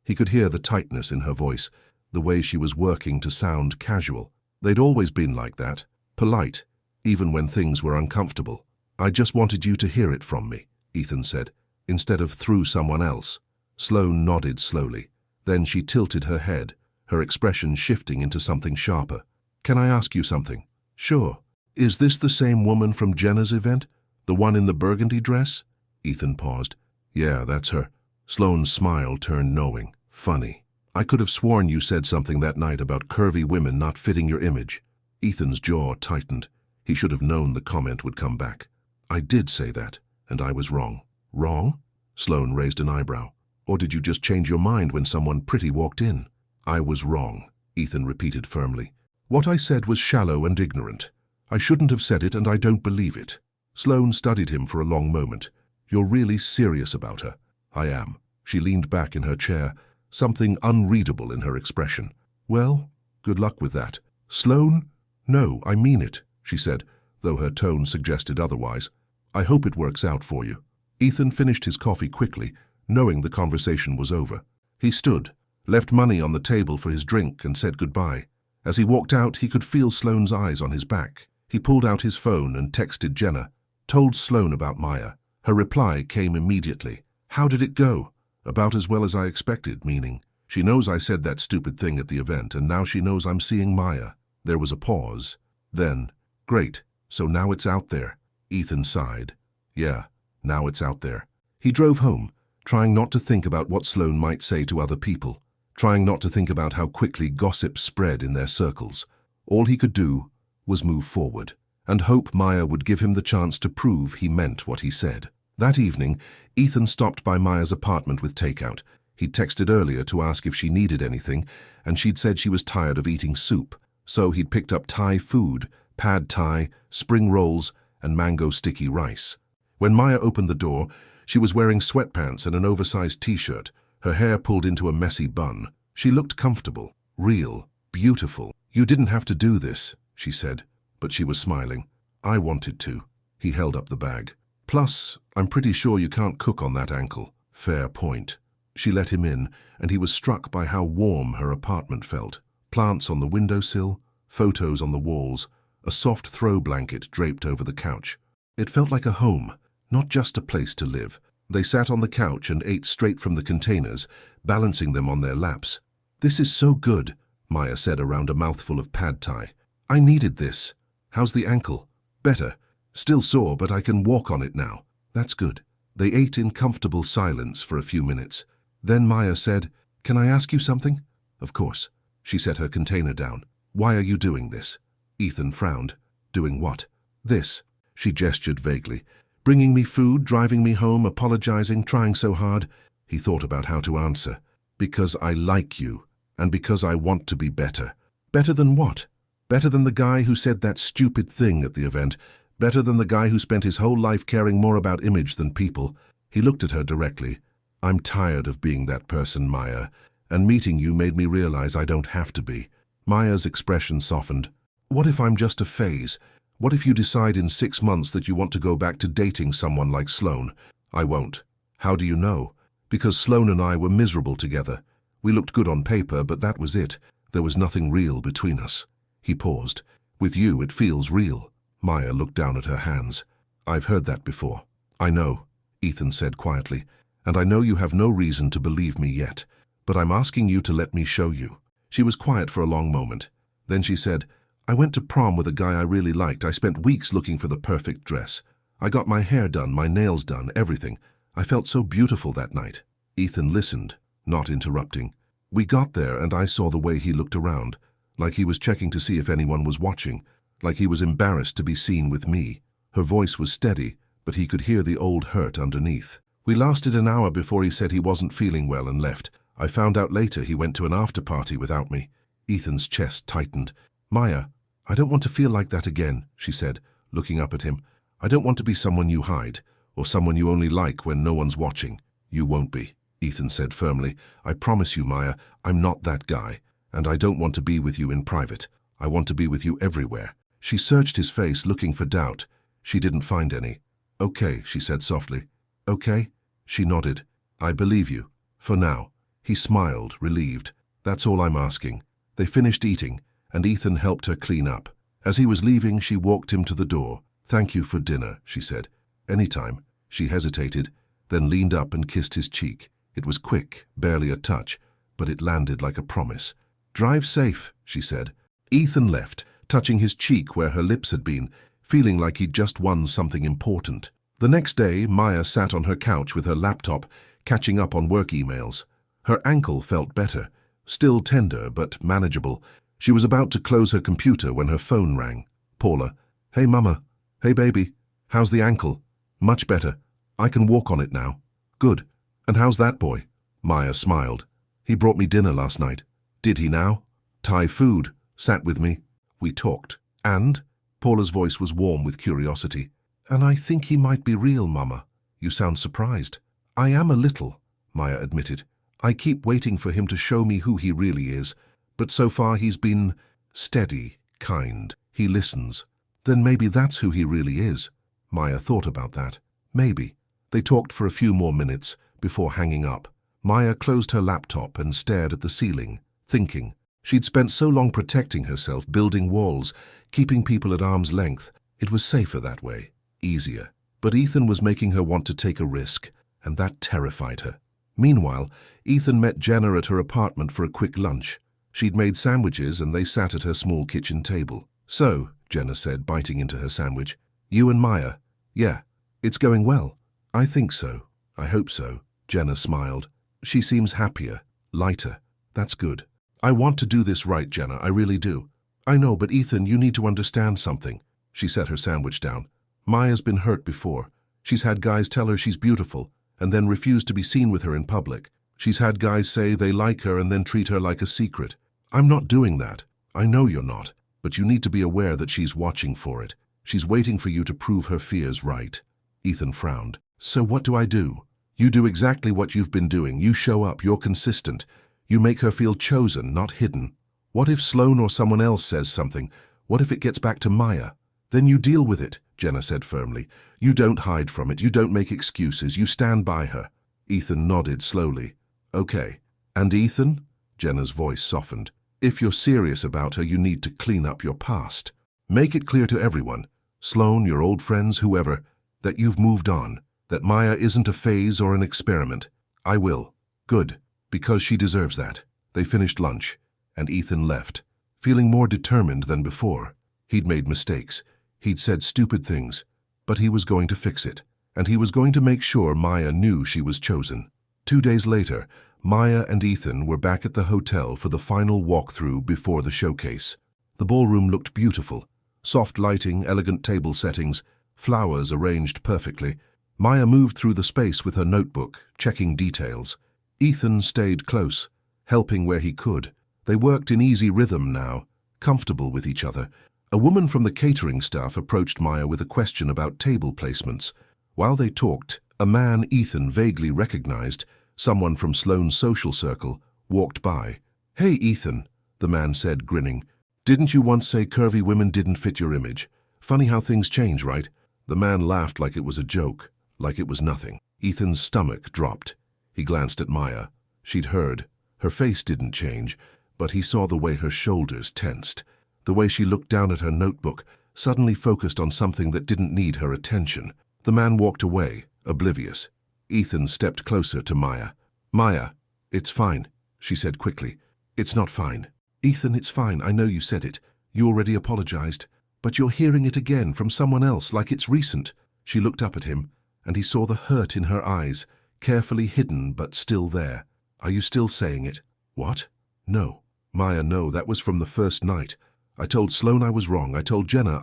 He could hear the tightness in her voice, the way she was working to sound casual. They'd always been like that, polite, even when things were uncomfortable. "I just wanted you to hear it from me," Ethan said, "instead of through someone else." Sloane nodded slowly. Then she tilted her head, her expression shifting into something sharper. "Can I ask you something?" "Sure." "Is this the same woman from Jenna's event? The one in the burgundy dress?" Ethan paused. "Yeah, that's her." Sloane's smile turned knowing. "Funny. I could have sworn you said something that night about curvy women not fitting your image." Ethan's jaw tightened. He should have known the comment would come back. "I did say that, and I was wrong." "Wrong?" Sloane raised an eyebrow. "Or did you just change your mind when someone pretty walked in?" "I was wrong," Ethan repeated firmly. "What I said was shallow and ignorant. I shouldn't have said it, and I don't believe it." Sloane studied him for a long moment. "You're really serious about her?" "I am." She leaned back in her chair, something unreadable in her expression. "Well, good luck with that." "Sloane? No, I mean it," she said, though her tone suggested otherwise. "I hope it works out for you." Ethan finished his coffee quickly, knowing the conversation was over. He stood, left money on the table for his drink, and said goodbye. As he walked out, he could feel Sloane's eyes on his back. He pulled out his phone and texted Jenna, told Sloane about Maya. Her reply came immediately. "How did it go?" "About as well as I expected," meaning, "She knows I said that stupid thing at the event, and now she knows I'm seeing Maya." There was a pause. Then, "Great, so now it's out there." Ethan sighed. "Yeah, now it's out there." He drove home, trying not to think about what Sloane might say to other people, trying not to think about how quickly gossip spread in their circles. All he could do was move forward, and hope Maya would give him the chance to prove he meant what he said. That evening, Ethan stopped by Maya's apartment with takeout. He'd texted earlier to ask if she needed anything, and she'd said she was tired of eating soup. So he'd picked up Thai food, pad Thai, spring rolls, and mango sticky rice. When Maya opened the door, she was wearing sweatpants and an oversized t-shirt, her hair pulled into a messy bun. She looked comfortable, real, beautiful. "You didn't have to do this," she said, but she was smiling. "I wanted to." He held up the bag. "Plus, I'm pretty sure you can't cook on that ankle." Fair point. She let him in, and he was struck by how warm her apartment felt. Plants on the windowsill, photos on the walls, a soft throw blanket draped over the couch. It felt like a home, not just a place to live. They sat on the couch and ate straight from the containers, balancing them on their laps. "This is so good," Maya said around a mouthful of pad Thai. "I needed this." "How's the ankle?" "Better. Still sore, but I can walk on it now." "That's good." They ate in comfortable silence for a few minutes. Then Maya said, "Can I ask you something?" "Of course." She set her container down. "Why are you doing this?" Ethan frowned. "Doing what?" "This." She gestured vaguely. "Bringing me food, driving me home, apologizing, trying so hard." He thought about how to answer. Because I like you, and because I want to be better. Better than what? Better than the guy who said that stupid thing at the event. Better than the guy who spent his whole life caring more about image than people. He looked at her directly. I'm tired of being that person, Maya, and meeting you made me realize I don't have to be. Maya's expression softened. What if I'm just a phase? What if you decide in 6 months that you want to go back to dating someone like Sloane? I won't. How do you know? Because Sloane and I were miserable together. We looked good on paper, but that was it. There was nothing real between us. He paused. With you, it feels real. Maya looked down at her hands. I've heard that before. I know, Ethan said quietly, and I know you have no reason to believe me yet, but I'm asking you to let me show you. She was quiet for a long moment. Then she said, I went to prom with a guy I really liked. I spent weeks looking for the perfect dress. I got my hair done, my nails done, everything. I felt so beautiful that night. Ethan listened, not interrupting. We got there and I saw the way he looked around, like he was checking to see if anyone was watching, like he was embarrassed to be seen with me. Her voice was steady, but he could hear the old hurt underneath. We lasted an hour before he said he wasn't feeling well and left. I found out later he went to an after-party without me. Ethan's chest tightened. Maya, I don't want to feel like that again, she said, looking up at him. I don't want to be someone you hide, or someone you only like when no one's watching. You won't be, Ethan said firmly. I promise you, Maya, I'm not that guy, and I don't want to be with you in private. I want to be with you everywhere. She searched his face, looking for doubt. She didn't find any. Okay, she said softly. Okay? She nodded. I believe you. For now. He smiled, relieved. That's all I'm asking. They finished eating, and Ethan helped her clean up. As he was leaving, she walked him to the door. Thank you for dinner, she said. Anytime. She hesitated, then leaned up and kissed his cheek. It was quick, barely a touch, but it landed like a promise. Drive safe, she said. Ethan left, touching his cheek where her lips had been, feeling like he'd just won something important. The next day, Maya sat on her couch with her laptop, catching up on work emails. Her ankle felt better, still tender but manageable. She was about to close her computer when her phone rang. Paula. Hey, Mama. Hey, baby. How's the ankle? Much better. I can walk on it now. Good. And how's that boy? Maya smiled. He brought me dinner last night. Did he now? Thai food. Sat with me. We talked. And? Paula's voice was warm with curiosity. And I think he might be real, Mama. You sound surprised. I am a little, Maya admitted. I keep waiting for him to show me who he really is, but so far he's been steady, kind. He listens. Then maybe that's who he really is. Maya thought about that. Maybe. They talked for a few more minutes before hanging up. Maya closed her laptop and stared at the ceiling, thinking. She'd spent so long protecting herself, building walls, keeping people at arm's length. It was safer that way, easier. But Ethan was making her want to take a risk, and that terrified her. Meanwhile, Ethan met Jenna at her apartment for a quick lunch. She'd made sandwiches and they sat at her small kitchen table. So, Jenna said, biting into her sandwich, you and Maya? Yeah. It's going well. I think so. I hope so. Jenna smiled. She seems happier, lighter. That's good. I want to do this right, Jenna, I really do. I know, but Ethan, you need to understand something. She set her sandwich down. Maya's been hurt before. She's had guys tell her she's beautiful, and then refuse to be seen with her in public. She's had guys say they like her and then treat her like a secret. I'm not doing that. I know you're not, but you need to be aware that she's watching for it. She's waiting for you to prove her fears right. Ethan frowned. So what do I do? You do exactly what you've been doing. You show up, you're consistent. You make her feel chosen, not hidden. What if Sloane or someone else says something? What if it gets back to Maya? Then you deal with it, Jenna said firmly. You don't hide from it. You don't make excuses. You stand by her. Ethan nodded slowly. Okay. And Ethan? Jenna's voice softened. If you're serious about her, you need to clean up your past. Make it clear to everyone, Sloane, your old friends, whoever, that you've moved on, that Maya isn't a phase or an experiment. I will. Good. Because she deserves that. They finished lunch, and Ethan left, feeling more determined than before. He'd made mistakes. He'd said stupid things, but he was going to fix it, and he was going to make sure Maya knew she was chosen. 2 days later, Maya and Ethan were back at the hotel for the final walkthrough before the showcase. The ballroom looked beautiful. Soft lighting, elegant table settings, flowers arranged perfectly. Maya moved through the space with her notebook, checking details. Ethan stayed close, helping where he could. They worked in easy rhythm now, comfortable with each other. A woman from the catering staff approached Maya with a question about table placements. While they talked, a man Ethan vaguely recognized, someone from Sloane's social circle, walked by. "Hey, Ethan," the man said, grinning. "Didn't you once say curvy women didn't fit your image? Funny how things change, right?" The man laughed like it was a joke, like it was nothing. Ethan's stomach dropped. He glanced at Maya. She'd heard. Her face didn't change, but he saw the way her shoulders tensed, the way she looked down at her notebook, suddenly focused on something that didn't need her attention. The man walked away, oblivious. Ethan stepped closer to Maya. "Maya, it's fine," she said quickly. "It's not fine." "Ethan, it's fine. I know you said it. You already apologized. But you're hearing it again from someone else like it's recent." She looked up at him, and he saw the hurt in her eyes, carefully hidden but still there. "Are you still saying it?" "What?" "No. Maya, no, that was from the first night. I told Sloane I was wrong. I told Jenna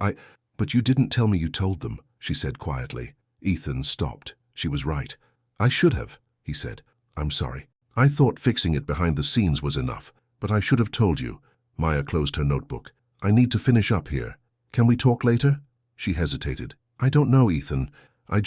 But you didn't tell me you told them," she said quietly. Ethan stopped. She was right. "I should have," he said. "I'm sorry. I thought fixing it behind the scenes was enough, but I should have told you." Maya closed her notebook. "I need to finish up here. Can we talk later?" She hesitated. "I don't know, Ethan. I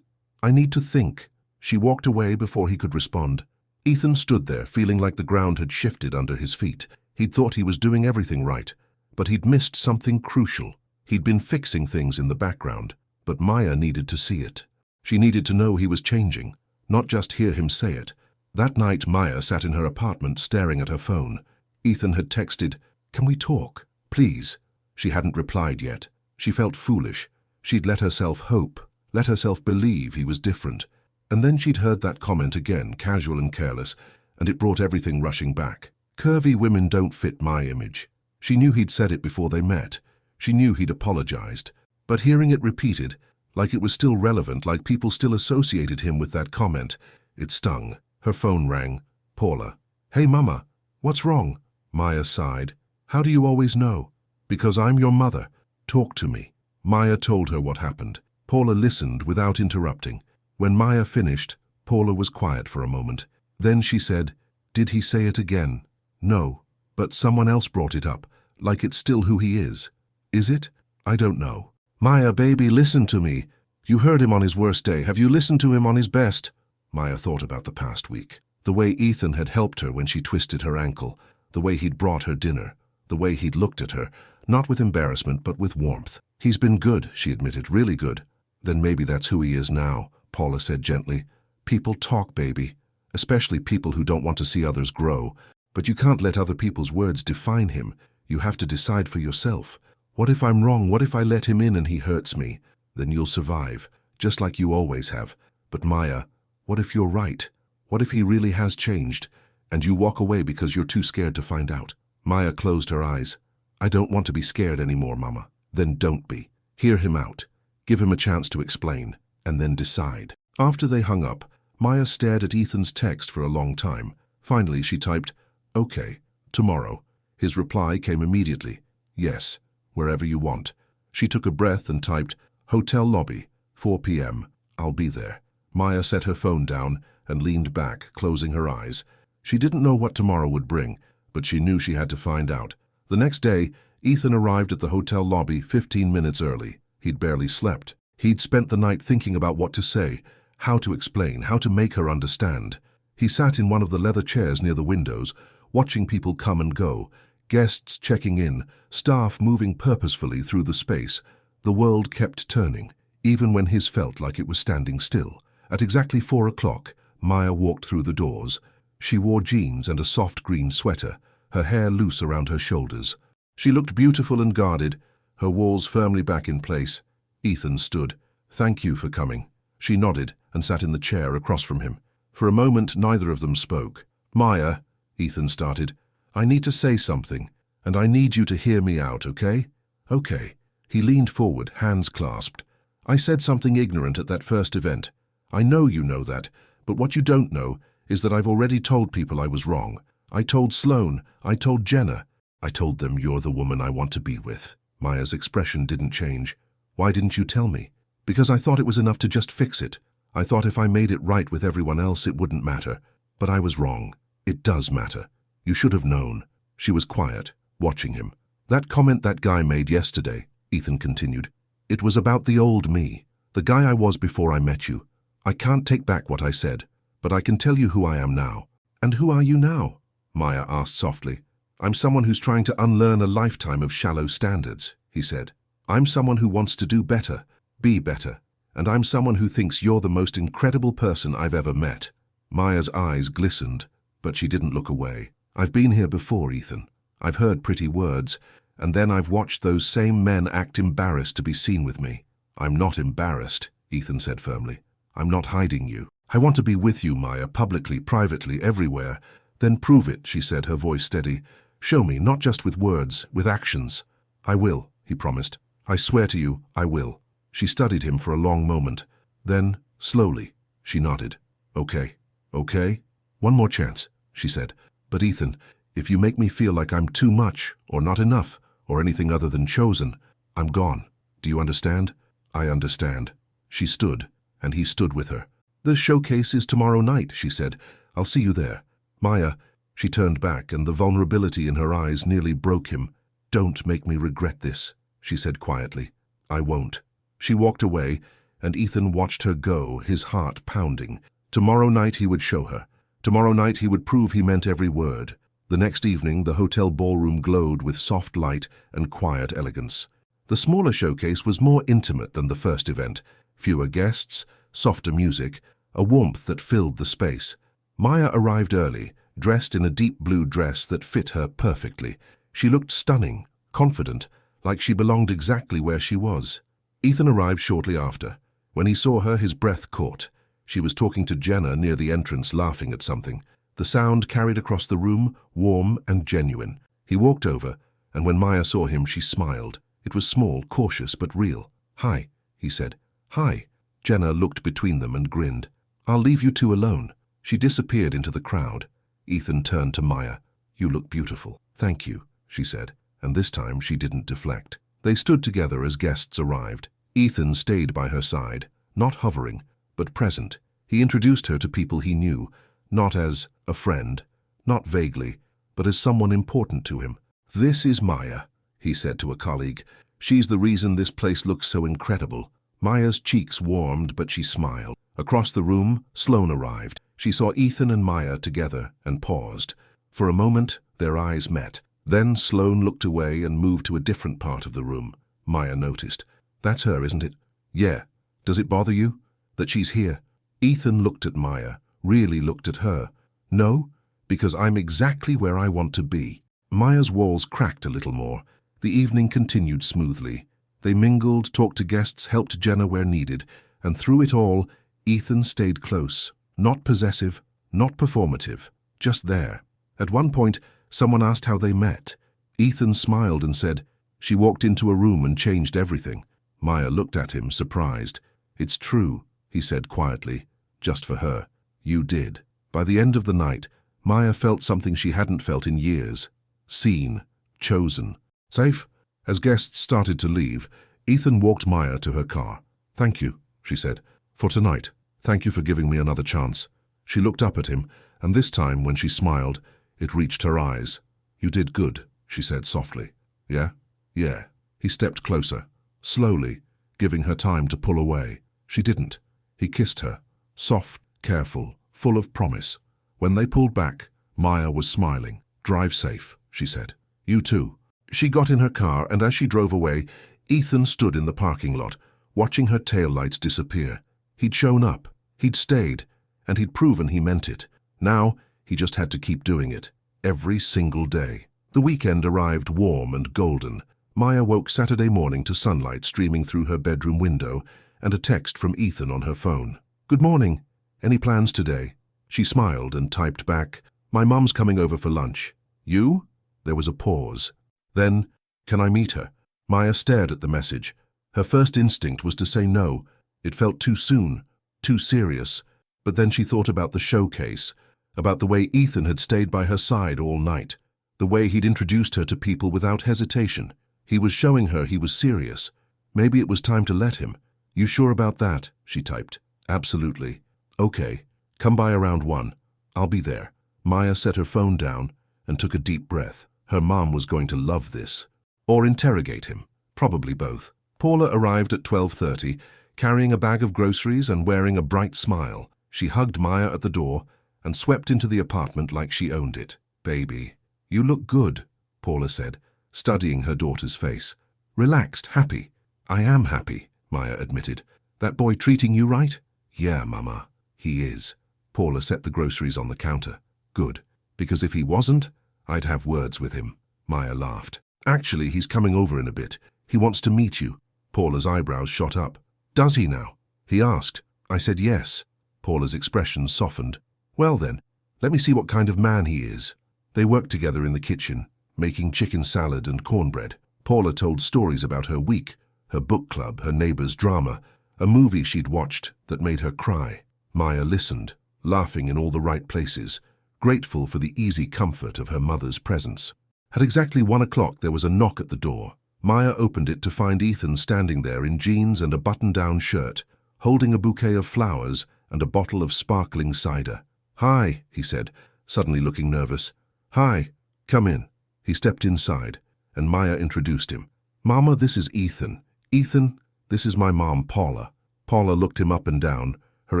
need to think." She walked away before he could respond. Ethan stood there, feeling like the ground had shifted under his feet. He'd thought he was doing everything right, but he'd missed something crucial. He'd been fixing things in the background, but Maya needed to see it. She needed to know he was changing, not just hear him say it. That night, Maya sat in her apartment staring at her phone. Ethan had texted, "Can we talk? Please." She hadn't replied yet. She felt foolish. She'd let herself hope, let herself believe he was different. And then she'd heard that comment again, casual and careless, and it brought everything rushing back. "Curvy women don't fit my image." She knew he'd said it before they met. She knew he'd apologized. But hearing it repeated, like it was still relevant, like people still associated him with that comment, it stung. Her phone rang. Paula. "Hey, Mama. What's wrong?" Maya sighed. "How do you always know?" "Because I'm your mother. Talk to me." Maya told her what happened. Paula listened without interrupting. When Maya finished, Paula was quiet for a moment. Then she said, "Did he say it again?" "No, but someone else brought it up, like it's still who he is." "Is it?" "I don't know." "Maya, baby, listen to me. You heard him on his worst day. Have you listened to him on his best?" Maya thought about the past week. The way Ethan had helped her when she twisted her ankle, the way he'd brought her dinner, the way he'd looked at her, not with embarrassment but with warmth. "He's been good," she admitted, "really good." "Then maybe that's who he is now," Paula said gently. "People talk, baby, especially people who don't want to see others grow. But you can't let other people's words define him. You have to decide for yourself. What if I'm wrong? What if I let him in and he hurts me? Then you'll survive, just like you always have. But Maya, what if you're right? What if he really has changed, and you walk away because you're too scared to find out?" Maya closed her eyes. "I don't want to be scared anymore, Mama." "Then don't be. Hear him out. Give him a chance to explain, and then decide." After they hung up, Maya stared at Ethan's text for a long time. Finally, she typed, "Okay, tomorrow." His reply came immediately, "Yes, wherever you want." She took a breath and typed, "Hotel lobby, 4 p.m. I'll be there." Maya set her phone down and leaned back, closing her eyes. She didn't know what tomorrow would bring, but she knew she had to find out. The next day, Ethan arrived at the hotel lobby 15 minutes early. He'd barely slept. He'd spent the night thinking about what to say, how to explain, how to make her understand. He sat in one of the leather chairs near the windows, watching people come and go, guests checking in, staff moving purposefully through the space. The world kept turning, even when his felt like it was standing still. At exactly 4 o'clock, Maya walked through the doors. She wore jeans and a soft green sweater, her hair loose around her shoulders. She looked beautiful and guarded, her walls firmly back in place. Ethan stood. "Thank you for coming." She nodded and sat in the chair across from him. For a moment, neither of them spoke. "Maya," Ethan started, "I need to say something, and I need you to hear me out, okay?" "Okay." He leaned forward, hands clasped. "I said something ignorant at that first event. I know you know that, but what you don't know is that I've already told people I was wrong. I told Sloane, I told Jenna. I told them you're the woman I want to be with." Maya's expression didn't change. "Why didn't you tell me?" "Because I thought it was enough to just fix it. I thought if I made it right with everyone else, it wouldn't matter. But I was wrong. It does matter. You should have known." She was quiet, watching him. "That comment that guy made yesterday," Ethan continued, "it was about the old me, the guy I was before I met you. I can't take back what I said, but I can tell you who I am now." "And who are you now?" Maya asked softly. "I'm someone who's trying to unlearn a lifetime of shallow standards," he said. "I'm someone who wants to do better, be better, and I'm someone who thinks you're the most incredible person I've ever met." Maya's eyes glistened, but she didn't look away. "I've been here before, Ethan. I've heard pretty words, and then I've watched those same men act embarrassed to be seen with me." "I'm not embarrassed," Ethan said firmly. "I'm not hiding you. I want to be with you, Maya, publicly, privately, everywhere." "Then prove it," she said, her voice steady. "Show me, not just with words, with actions." "I will," he promised. "I swear to you, I will." She studied him for a long moment. Then, slowly, she nodded. "Okay, okay? One more chance," she said. "But Ethan, if you make me feel like I'm too much, or not enough, or anything other than chosen, I'm gone. Do you understand?" "I understand." She stood, and he stood with her. "The showcase is tomorrow night," she said. "I'll see you there." "Maya," she turned back, and the vulnerability in her eyes nearly broke him. "Don't make me regret this," she said quietly. "I won't." She walked away, and Ethan watched her go, his heart pounding. Tomorrow night he would show her. Tomorrow night he would prove he meant every word. The next evening the hotel ballroom glowed with soft light and quiet elegance. The smaller showcase was more intimate than the first event. Fewer guests, softer music, a warmth that filled the space. Maya arrived early, dressed in a deep blue dress that fit her perfectly. She looked stunning, confident, like she belonged exactly where she was. Ethan arrived shortly after. When he saw her, his breath caught. She was talking to Jenna near the entrance, laughing at something. The sound carried across the room, warm and genuine. He walked over, and when Maya saw him, she smiled. It was small, cautious, but real. "Hi," he said. "Hi." Jenna looked between them and grinned. "I'll leave you two alone." She disappeared into the crowd. Ethan turned to Maya. "You look beautiful." "Thank you," she said, and this time she didn't deflect. They stood together as guests arrived. Ethan stayed by her side, not hovering, but present. He introduced her to people he knew, not as a friend, not vaguely, but as someone important to him. "This is Maya," he said to a colleague. "She's the reason this place looks so incredible." Maya's cheeks warmed, but she smiled. Across the room, Sloane arrived. She saw Ethan and Maya together and paused. For a moment, their eyes met. Then Sloane looked away and moved to a different part of the room. Maya noticed. "That's her, isn't it?" "Yeah. Does it bother you that she's here?" Ethan looked at Maya, really looked at her. "No, because I'm exactly where I want to be." Maya's walls cracked a little more. The evening continued smoothly. They mingled, talked to guests, helped Jenna where needed, and through it all, Ethan stayed close. Not possessive, not performative, just there. At one point, someone asked how they met. Ethan smiled and said, "She walked into a room and changed everything." Maya looked at him, surprised. "It's true," he said quietly, "just for her. You did." By the end of the night, Maya felt something she hadn't felt in years. Seen, chosen. "Safe?" As guests started to leave, Ethan walked Maya to her car. "Thank you," she said, "for tonight. Thank you for giving me another chance." She looked up at him, and this time, when she smiled, it reached her eyes. "You did good," she said softly. "Yeah? Yeah." He stepped closer, slowly, giving her time to pull away. She didn't. He kissed her, soft, careful, full of promise. When they pulled back, Maya was smiling. "Drive safe," she said. "You too." She got in her car, and as she drove away, Ethan stood in the parking lot, watching her taillights disappear. He'd shown up, he'd stayed, and he'd proven he meant it. Now, he just had to keep doing it, every single day. The weekend arrived warm and golden. Maya woke Saturday morning to sunlight streaming through her bedroom window and a text from Ethan on her phone. "Good morning. Any plans today?" She smiled and typed back, "My mum's coming over for lunch." "You?" There was a pause. Then, "Can I meet her?" Maya stared at the message. Her first instinct was to say no. It felt too soon, too serious. But then she thought about the showcase, about the way Ethan had stayed by her side all night, the way he'd introduced her to people without hesitation. He was showing her he was serious. Maybe it was time to let him. "You sure about that?" she typed. Absolutely. Okay, come by around 1. I'll be there. Maya set her phone down and took a deep breath. Her mom was going to love this. Or interrogate him. Probably both. Paula arrived at 12:30, carrying a bag of groceries and wearing a bright smile. She hugged Maya at the door and swept into the apartment like she owned it. Baby, you look good, Paula said, studying her daughter's face. Relaxed, happy. I am happy, Maya admitted. That boy treating you right? Yeah, Mama, he is. Paula set the groceries on the counter. Good, because if he wasn't, I'd have words with him. Maya laughed. Actually, he's coming over in a bit. He wants to meet you. Paula's eyebrows shot up. Does he now? He asked. I said yes. Paula's expression softened. Well then, let me see what kind of man he is. They worked together in the kitchen, making chicken salad and cornbread. Paula told stories about her week, her book club, her neighbor's drama, a movie she'd watched that made her cry. Maya listened, laughing in all the right places, grateful for the easy comfort of her mother's presence. At exactly 1 o'clock there was a knock at the door. Maya opened it to find Ethan standing there in jeans and a button-down shirt, holding a bouquet of flowers and a bottle of sparkling cider. Hi, he said, suddenly looking nervous. Hi, come in. He stepped inside, and Maya introduced him. Mama, this is Ethan. Ethan, this is my mom, Paula. Paula looked him up and down, her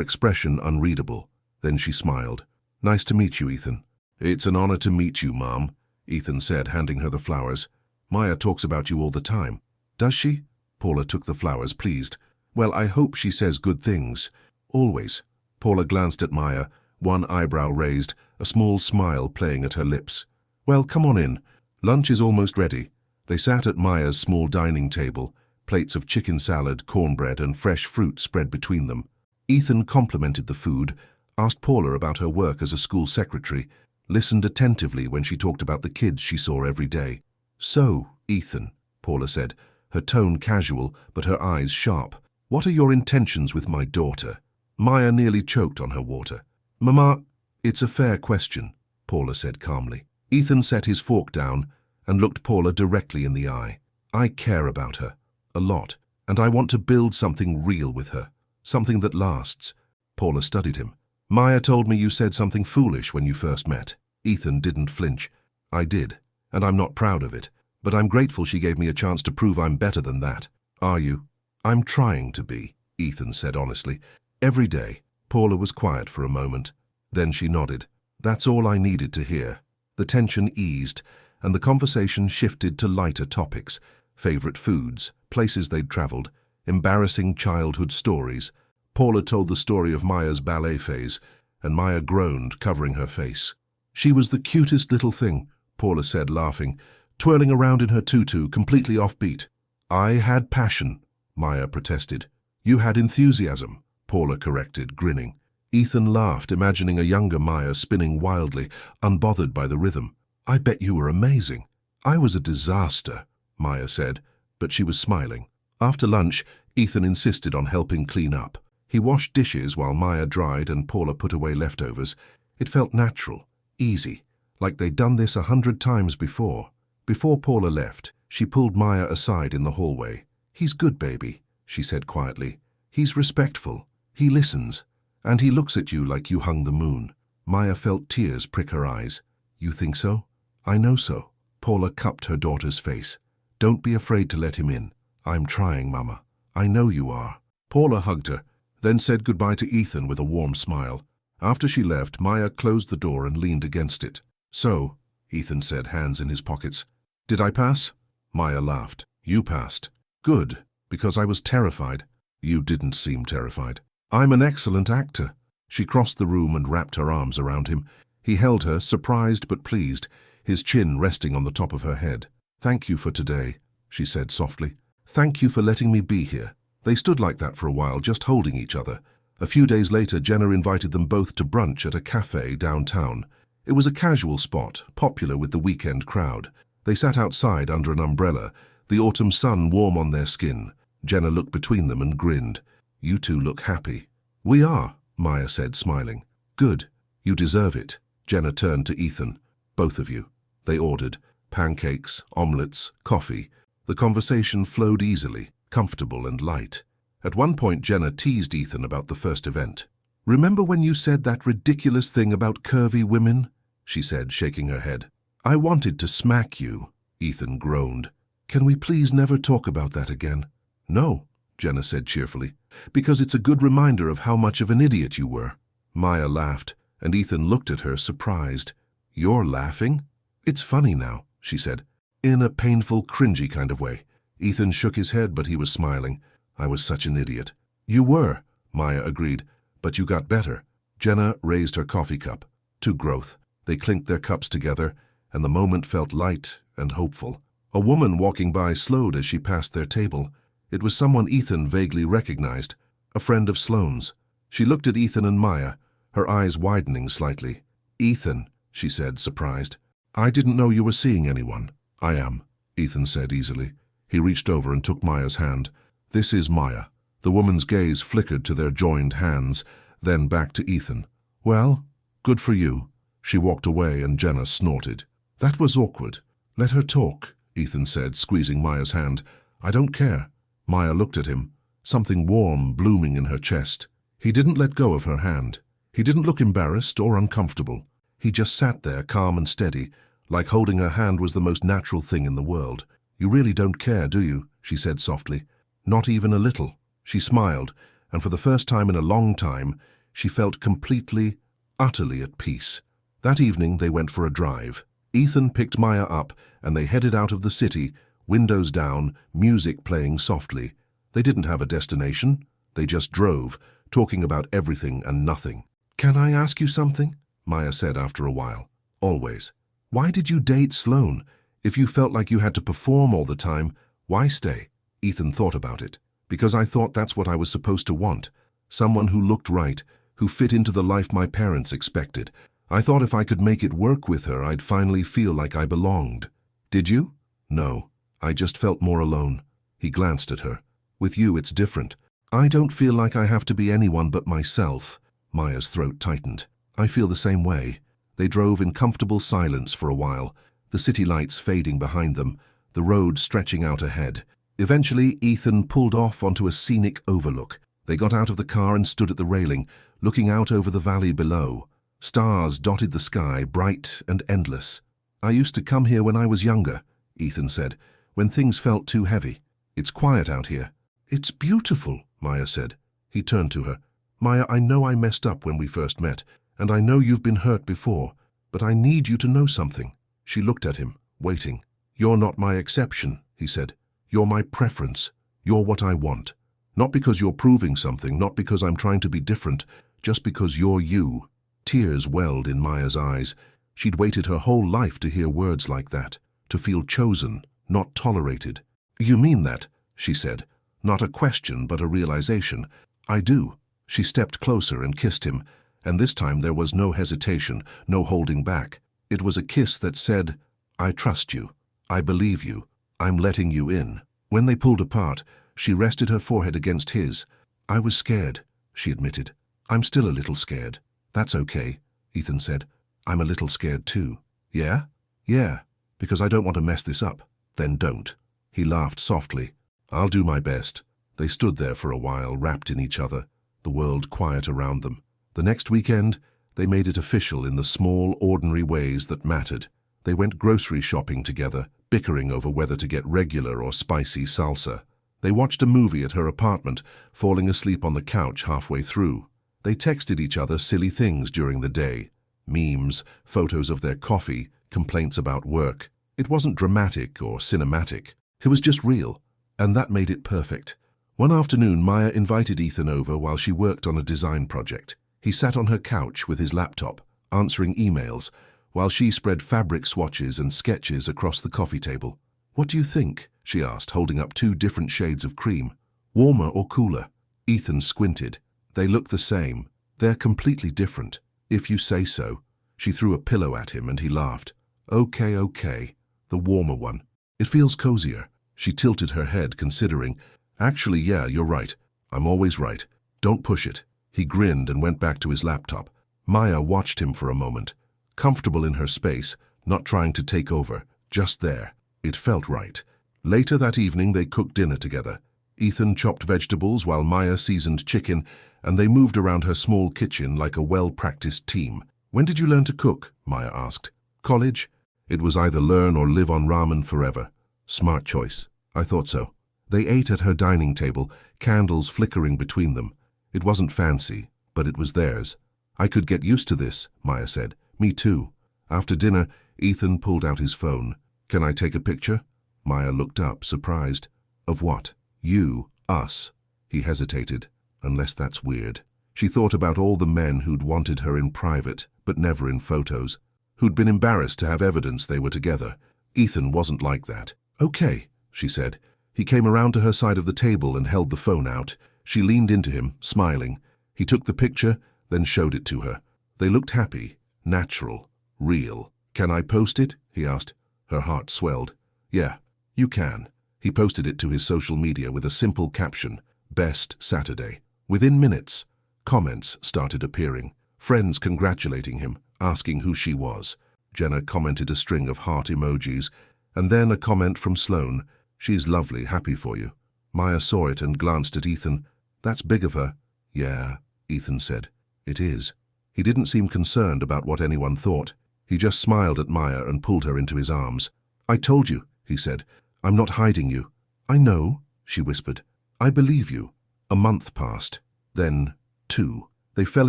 expression unreadable. Then she smiled. Nice to meet you, Ethan. It's an honor to meet you, Mom, Ethan said, handing her the flowers. Maya talks about you all the time. Does she? Paula took the flowers, pleased. Well, I hope she says good things. Always. Paula glanced at Maya, one eyebrow raised, a small smile playing at her lips. Well, come on in. Lunch is almost ready. They sat at Maya's small dining table, plates of chicken salad, cornbread, and fresh fruit spread between them. Ethan complimented the food, asked Paula about her work as a school secretary, listened attentively when she talked about the kids she saw every day. So, Ethan, Paula said, her tone casual but her eyes sharp, what are your intentions with my daughter? Maya nearly choked on her water. Mama, it's a fair question, Paula said calmly. Ethan set his fork down and looked Paula directly in the eye. I care about her, a lot, and I want to build something real with her, something that lasts. Paula studied him. Maya told me you said something foolish when you first met. Ethan didn't flinch. I did, and I'm not proud of it, but I'm grateful she gave me a chance to prove I'm better than that. Are you? I'm trying to be, Ethan said honestly. Every day. Paula was quiet for a moment. Then she nodded. That's all I needed to hear. The tension eased, and the conversation shifted to lighter topics, favorite foods, places they'd traveled, embarrassing childhood stories. Paula told the story of Maya's ballet phase, and Maya groaned, covering her face. She was the cutest little thing, Paula said, laughing, twirling around in her tutu, completely offbeat. I had passion, Maya protested. You had enthusiasm, Paula corrected, grinning. Ethan laughed, imagining a younger Maya spinning wildly, unbothered by the rhythm. I bet you were amazing. I was a disaster, Maya said, but she was smiling. After lunch, Ethan insisted on helping clean up. He washed dishes while Maya dried and Paula put away leftovers. It felt natural, easy, like they'd done this 100 times before. Before Paula left, she pulled Maya aside in the hallway. He's good, baby, she said quietly. He's respectful. He listens. And he looks at you like you hung the moon. Maya felt tears prick her eyes. You think so? I know so. Paula cupped her daughter's face. Don't be afraid to let him in. I'm trying, Mama. I know you are. Paula hugged her, then said goodbye to Ethan with a warm smile. After she left, Maya closed the door and leaned against it. So, Ethan said, hands in his pockets. Did I pass? Maya laughed. You passed. Good, because I was terrified. You didn't seem terrified. I'm an excellent actor. She crossed the room and wrapped her arms around him. He held her, surprised but pleased, his chin resting on the top of her head. Thank you for today, she said softly. Thank you for letting me be here. They stood like that for a while, just holding each other. A few days later, Jenna invited them both to brunch at a cafe downtown. It was a casual spot, popular with the weekend crowd. They sat outside under an umbrella, the autumn sun warm on their skin. Jenna looked between them and grinned. You two look happy. We are, Maya said, smiling. Good. You deserve it. Jenna turned to Ethan. Both of you. They ordered. Pancakes, omelets, coffee. The conversation flowed easily, comfortable and light. At one point, Jenna teased Ethan about the first event. "Remember when you said that ridiculous thing about curvy women?" she said, shaking her head. "I wanted to smack you," Ethan groaned. "Can we please never talk about that again?" "No," Jenna said cheerfully, "because it's a good reminder of how much of an idiot you were." Maya laughed, and Ethan looked at her, surprised. "You're laughing?" "It's funny now," she said, in a painful, cringy kind of way. Ethan shook his head, but he was smiling. "I was such an idiot." "You were," Maya agreed, "but you got better." Jenna raised her coffee cup. To growth. They clinked their cups together, and the moment felt light and hopeful. A woman walking by slowed as she passed their table. It was someone Ethan vaguely recognized, a friend of Sloane's. She looked at Ethan and Maya, her eyes widening slightly. "Ethan," she said, surprised. "I didn't know you were seeing anyone." "I am," Ethan said easily. He reached over and took Maya's hand. "This is Maya." The woman's gaze flickered to their joined hands, then back to Ethan. "Well, good for you." She walked away and Jenna snorted. "That was awkward." "Let her talk," Ethan said, squeezing Maya's hand. "I don't care." Maya looked at him, something warm blooming in her chest. He didn't let go of her hand. He didn't look embarrassed or uncomfortable. He just sat there, calm and steady, like holding her hand was the most natural thing in the world. "You really don't care, do you?" she said softly. "Not even a little." She smiled, and for the first time in a long time, she felt completely, utterly at peace. That evening they went for a drive. Ethan picked Maya up, and they headed out of the city, windows down, music playing softly. They didn't have a destination. They just drove, talking about everything and nothing. "Can I ask you something?" Maya said after a while. "Always." "Why did you date Sloane? If you felt like you had to perform all the time, why stay?" Ethan thought about it. "Because I thought that's what I was supposed to want. Someone who looked right, who fit into the life my parents expected. I thought if I could make it work with her, I'd finally feel like I belonged." "Did you?" "No. I just felt more alone." He glanced at her. "With you, it's different. I don't feel like I have to be anyone but myself." Maya's throat tightened. "I feel the same way." They drove in comfortable silence for a while, the city lights fading behind them, the road stretching out ahead. Eventually, Ethan pulled off onto a scenic overlook. They got out of the car and stood at the railing, looking out over the valley below. Stars dotted the sky, bright and endless. "I used to come here when I was younger," Ethan said, "when things felt too heavy. It's quiet out here." "It's beautiful," Maya said. He turned to her. "Maya, I know I messed up when we first met, and I know you've been hurt before, but I need you to know something." She looked at him, waiting. "You're not my exception," he said. "You're my preference. You're what I want. Not because you're proving something, not because I'm trying to be different, just because you're you." Tears welled in Maya's eyes. She'd waited her whole life to hear words like that, to feel chosen, not tolerated. "You mean that?" she said. Not a question, but a realization. "I do." She stepped closer and kissed him, and this time there was no hesitation, no holding back. It was a kiss that said, "I trust you. I believe you. I'm letting you in." When they pulled apart, she rested her forehead against his. "I was scared," she admitted. "I'm still a little scared." "That's okay," Ethan said. "I'm a little scared too." "Yeah?" "Yeah, because I don't want to mess this up." "Then don't." He laughed softly. "I'll do my best." They stood there for a while, wrapped in each other, the world quiet around them. The next weekend, they made it official in the small, ordinary ways that mattered. They went grocery shopping together, bickering over whether to get regular or spicy salsa. They watched a movie at her apartment, falling asleep on the couch halfway through. They texted each other silly things during the day. Memes, photos of their coffee, complaints about work. It wasn't dramatic or cinematic. It was just real, and that made it perfect. One afternoon, Maya invited Ethan over while she worked on a design project. He sat on her couch with his laptop, answering emails, while she spread fabric swatches and sketches across the coffee table. "What do you think?" she asked, holding up 2 different shades of cream. "Warmer or cooler?" Ethan squinted. "They look the same. They're completely different." "If you say so." She threw a pillow at him and he laughed. "Okay, okay. The warmer one. It feels cozier." She tilted her head, considering. "Actually, yeah, you're right. I'm always right. Don't push it." He grinned and went back to his laptop. Maya watched him for a moment, comfortable in her space, not trying to take over, just there. It felt right. Later that evening, they cooked dinner together. Ethan chopped vegetables while Maya seasoned chicken, and they moved around her small kitchen like a well-practiced team. "When did you learn to cook?" Maya asked. "College?" It was either learn or live on ramen forever. Smart choice. I thought so. They ate at her dining table, candles flickering between them. It wasn't fancy, but it was theirs. "I could get used to this," Maya said. "Me too." After dinner, Ethan pulled out his phone. "Can I take a picture?" Maya looked up, surprised. "Of what?" "You, us." He hesitated. Unless that's weird. She thought about all the men who'd wanted her in private, but never in photos. Who'd been embarrassed to have evidence they were together. Ethan wasn't like that. "Okay," she said. He came around to her side of the table and held the phone out. She leaned into him, smiling. He took the picture, then showed it to her. They looked happy, natural, real. "Can I post it?" he asked. Her heart swelled. "Yeah, you can." He posted it to his social media with a simple caption, "Best Saturday." Within minutes, comments started appearing. Friends congratulating him, asking who she was. Jenna commented a string of heart emojis, and then a comment from Sloane, "She's lovely, happy for you." Maya saw it and glanced at Ethan. "That's big of her." "Yeah," Ethan said. "It is." He didn't seem concerned about what anyone thought. He just smiled at Maya and pulled her into his arms. "I told you," he said. "I'm not hiding you." "I know," she whispered. "I believe you." A month passed. Then 2. They fell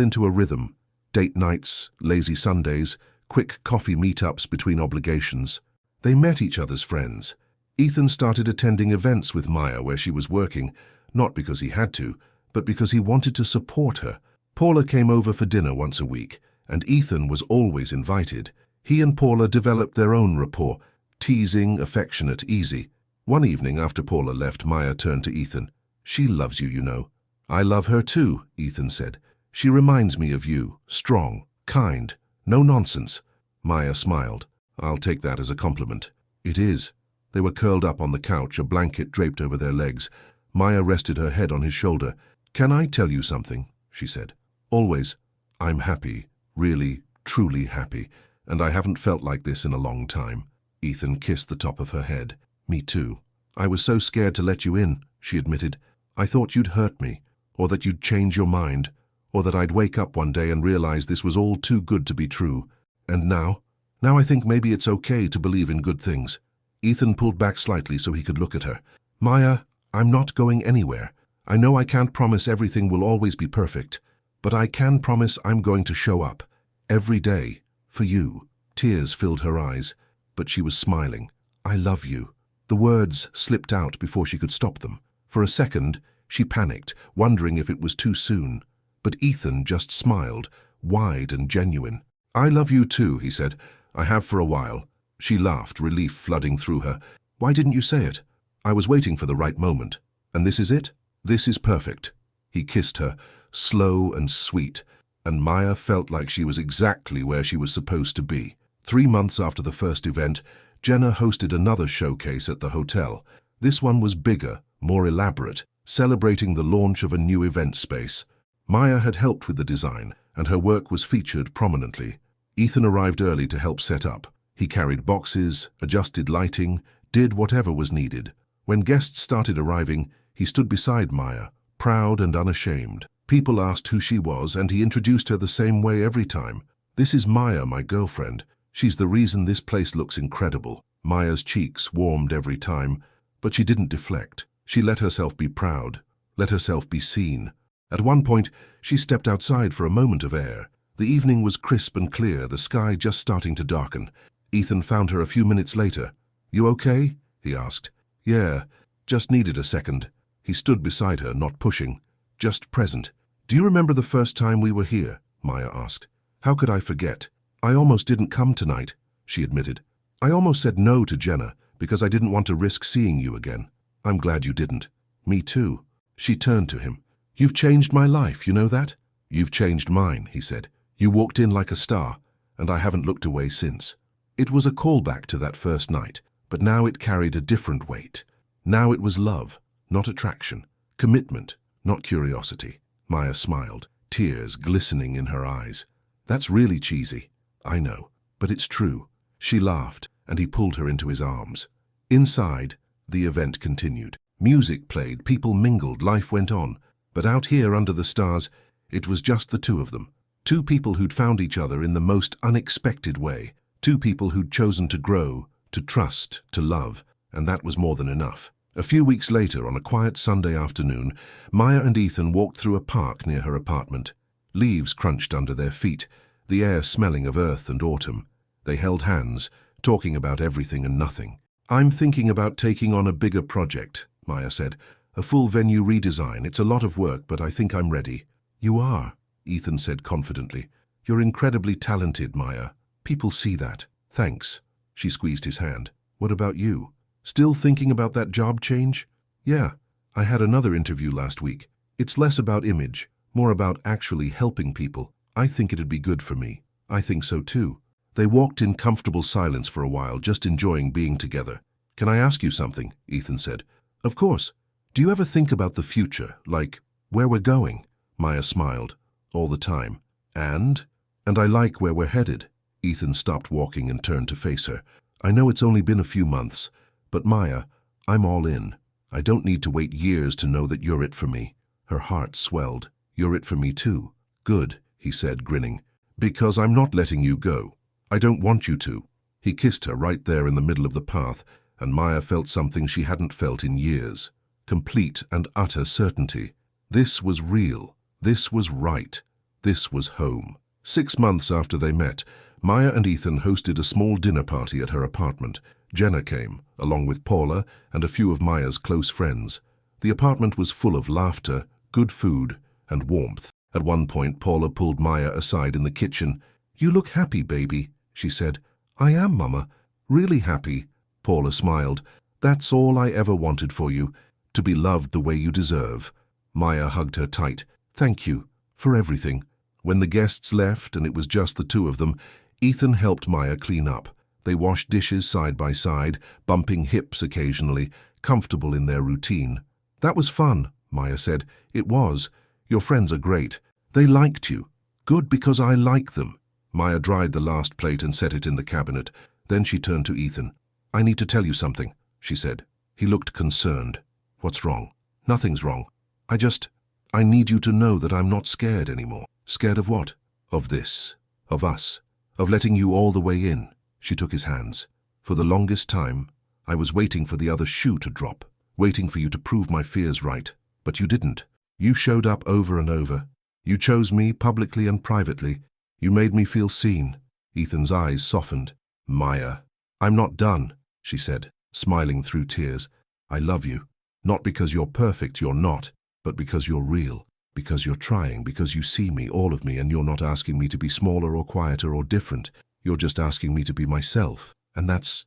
into a rhythm. Date nights, lazy Sundays, quick coffee meetups between obligations. They met each other's friends. Ethan started attending events with Maya where she was working, not because he had to, but because he wanted to support her. Paula came over for dinner once a week, and Ethan was always invited. He and Paula developed their own rapport, teasing, affectionate, easy. One evening after Paula left, Maya turned to Ethan. "She loves you, you know." "I love her too," Ethan said. "She reminds me of you, strong, kind, no nonsense." Maya smiled. "I'll take that as a compliment." "It is." They were curled up on the couch, a blanket draped over their legs. Maya rested her head on his shoulder. "Can I tell you something?" she said. "Always. I'm happy, really, truly happy, and I haven't felt like this in a long time." Ethan kissed the top of her head. "Me too." "I was so scared to let you in," she admitted. "I thought you'd hurt me, or that you'd change your mind, or that I'd wake up one day and realize this was all too good to be true. And now I think maybe it's okay to believe in good things." Ethan pulled back slightly so he could look at her. "Maya, I'm not going anywhere. I know I can't promise everything will always be perfect, but I can promise I'm going to show up, every day, for you." Tears filled her eyes, but she was smiling. "I love you." The words slipped out before she could stop them. For a second, she panicked, wondering if it was too soon. But Ethan just smiled, wide and genuine. "I love you too," he said. "I have for a while." She laughed, relief flooding through her. "Why didn't you say it?" "I was waiting for the right moment. And this is it? This is perfect." He kissed her, slow and sweet, and Maya felt like she was exactly where she was supposed to be. 3 months after the first event, Jenna hosted another showcase at the hotel. This one was bigger, more elaborate, celebrating the launch of a new event space. Maya had helped with the design, and her work was featured prominently. Ethan arrived early to help set up. He carried boxes, adjusted lighting, did whatever was needed. When guests started arriving, he stood beside Maya, proud and unashamed. People asked who she was, and he introduced her the same way every time. "This is Maya, my girlfriend. She's the reason this place looks incredible." Maya's cheeks warmed every time, but she didn't deflect. She let herself be proud, let herself be seen. At one point, she stepped outside for a moment of air. The evening was crisp and clear, the sky just starting to darken. Ethan found her a few minutes later. "You okay?" he asked. "Yeah, just needed a second." He stood beside her, not pushing, just present. "Do you remember the first time we were here?" Maya asked. "How could I forget? I almost didn't come tonight," she admitted. "I almost said no to Jenna because I didn't want to risk seeing you again." "I'm glad you didn't." "Me too." She turned to him. "You've changed my life, you know that?" "You've changed mine," he said. "You walked in like a star, and I haven't looked away since." It was a callback to that first night, but now it carried a different weight. Now it was love, not attraction, commitment, not curiosity. Maya smiled, tears glistening in her eyes. "That's really cheesy. I know, but it's true." She laughed, and he pulled her into his arms. Inside, the event continued. Music played, people mingled, life went on. But out here under the stars, it was just the two of them. Two people who'd found each other in the most unexpected way. Two people who'd chosen to grow, to trust, to love, and that was more than enough. A few weeks later, on a quiet Sunday afternoon, Maya and Ethan walked through a park near her apartment. Leaves crunched under their feet, the air smelling of earth and autumn. They held hands, talking about everything and nothing. "I'm thinking about taking on a bigger project," Maya said. "A full venue redesign. It's a lot of work, but I think I'm ready." "You are," Ethan said confidently. "You're incredibly talented, Maya. People see that." "Thanks." She squeezed his hand. "What about you? Still thinking about that job change?" "Yeah, I had another interview last week. It's less about image, more about actually helping people. I think it'd be good for me." "I think so too." They walked in comfortable silence for a while, just enjoying being together. "Can I ask you something?" Ethan said. "Of course. Do you ever think about the future, like where we're going?" Maya smiled. "All the time. And I like where we're headed." Ethan stopped walking and turned to face her. "I know it's only been a few months, but Maya, I'm all in. I don't need to wait years to know that you're it for me." Her heart swelled. "You're it for me too." "Good," he said, grinning. "Because I'm not letting you go. I don't want you to." He kissed her right there in the middle of the path, and Maya felt something she hadn't felt in years. Complete and utter certainty. This was real. This was right. This was home. 6 months after they met, Maya and Ethan hosted a small dinner party at her apartment. Jenna came, along with Paula and a few of Maya's close friends. The apartment was full of laughter, good food, and warmth. At one point, Paula pulled Maya aside in the kitchen. "You look happy, baby," she said. "I am, Mama. Really happy." Paula smiled. "That's all I ever wanted for you, to be loved the way you deserve." Maya hugged her tight. "Thank you for everything." When the guests left and it was just the two of them, Ethan helped Maya clean up. They washed dishes side by side, bumping hips occasionally, comfortable in their routine. "That was fun," Maya said. "It was. Your friends are great. They liked you." "Good, because I like them." Maya dried the last plate and set it in the cabinet. Then she turned to Ethan. "I need to tell you something," she said. He looked concerned. "What's wrong?" "Nothing's wrong. I need you to know that I'm not scared anymore." "Scared of what?" "Of this. Of us. Of letting you all the way in." She took his hands. "For the longest time, I was waiting for the other shoe to drop, waiting for you to prove my fears right. But you didn't. You showed up over and over. You chose me publicly and privately. You made me feel seen." Ethan's eyes softened. "Maya." "I'm not done," she said, smiling through tears. "I love you. Not because you're perfect, you're not, but because you're real. Because you're trying, because you see me, all of me, and you're not asking me to be smaller or quieter or different. You're just asking me to be myself. And that's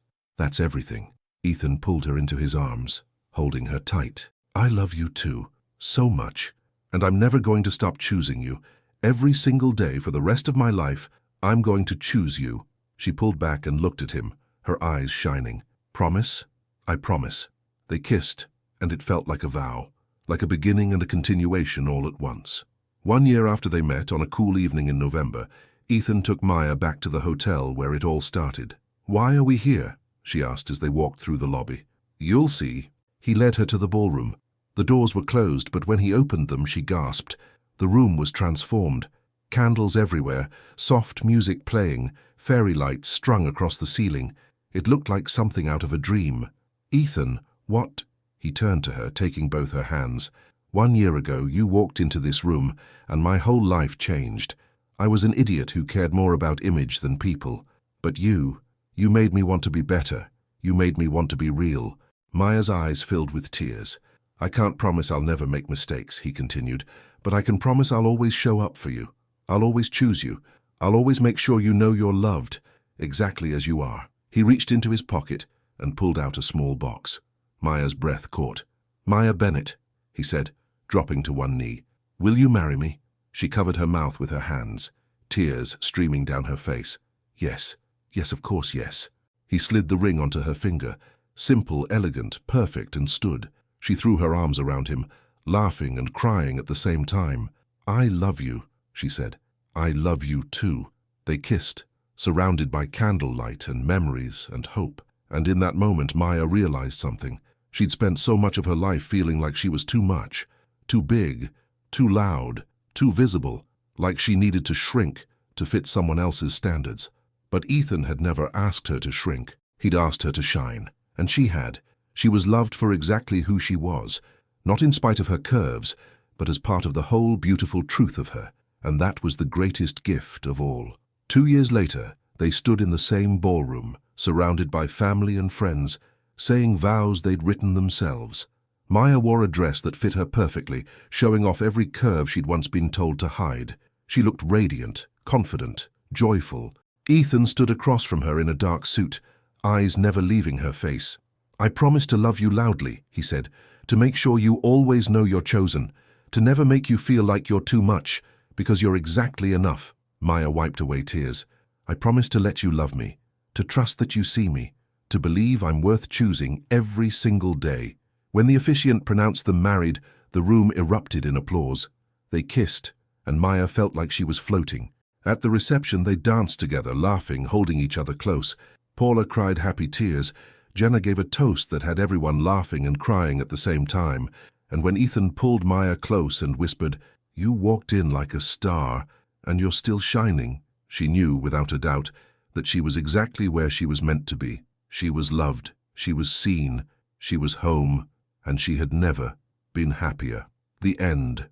everything." Ethan pulled her into his arms, holding her tight. "I love you too, so much. And I'm never going to stop choosing you. Every single day for the rest of my life, I'm going to choose you." She pulled back and looked at him, her eyes shining. "Promise?" "I promise." They kissed, and it felt like a vow. Like a beginning and a continuation all at once. 1 year after they met, on a cool evening in November, Ethan took Maya back to the hotel where it all started. "Why are we here?" she asked as they walked through the lobby. "You'll see." He led her to the ballroom. The doors were closed, but when he opened them, she gasped. The room was transformed. Candles everywhere, soft music playing, fairy lights strung across the ceiling. It looked like something out of a dream. "Ethan, what?" He turned to her, taking both her hands. 1 year ago, you walked into this room, and my whole life changed. I was an idiot who cared more about image than people. But you made me want to be better. You made me want to be real." Maya's eyes filled with tears. "I can't promise I'll never make mistakes," he continued, "but I can promise I'll always show up for you. I'll always choose you. I'll always make sure you know you're loved, exactly as you are." He reached into his pocket and pulled out a small box. Maya's breath caught. "Maya Bennett," he said, dropping to one knee. "Will you marry me?" She covered her mouth with her hands, tears streaming down her face. "Yes, yes, of course, yes." He slid the ring onto her finger, simple, elegant, perfect, and stood. She threw her arms around him, laughing and crying at the same time. "I love you," she said. "I love you too." They kissed, surrounded by candlelight and memories and hope. And in that moment, Maya realized something. She'd spent so much of her life feeling like she was too much, too big, too loud, too visible, like she needed to shrink to fit someone else's standards. But Ethan had never asked her to shrink. He'd asked her to shine, and she had. She was loved for exactly who she was, not in spite of her curves, but as part of the whole beautiful truth of her, and that was the greatest gift of all. 2 years later, they stood in the same ballroom, surrounded by family and friends, saying vows they'd written themselves. Maya wore a dress that fit her perfectly, showing off every curve she'd once been told to hide. She looked radiant, confident, joyful. Ethan stood across from her in a dark suit, eyes never leaving her face. "I promise to love you loudly," he said, "to make sure you always know you're chosen, to never make you feel like you're too much, because you're exactly enough." Maya wiped away tears. "I promise to let you love me, to trust that you see me, to believe I'm worth choosing every single day." When the officiant pronounced them married, the room erupted in applause. They kissed, and Maya felt like she was floating. At the reception, they danced together, laughing, holding each other close. Paula cried happy tears. Jenna gave a toast that had everyone laughing and crying at the same time. And when Ethan pulled Maya close and whispered, "You walked in like a star, and you're still shining," she knew, without a doubt, that she was exactly where she was meant to be. She was loved, she was seen, she was home, and she had never been happier. The end.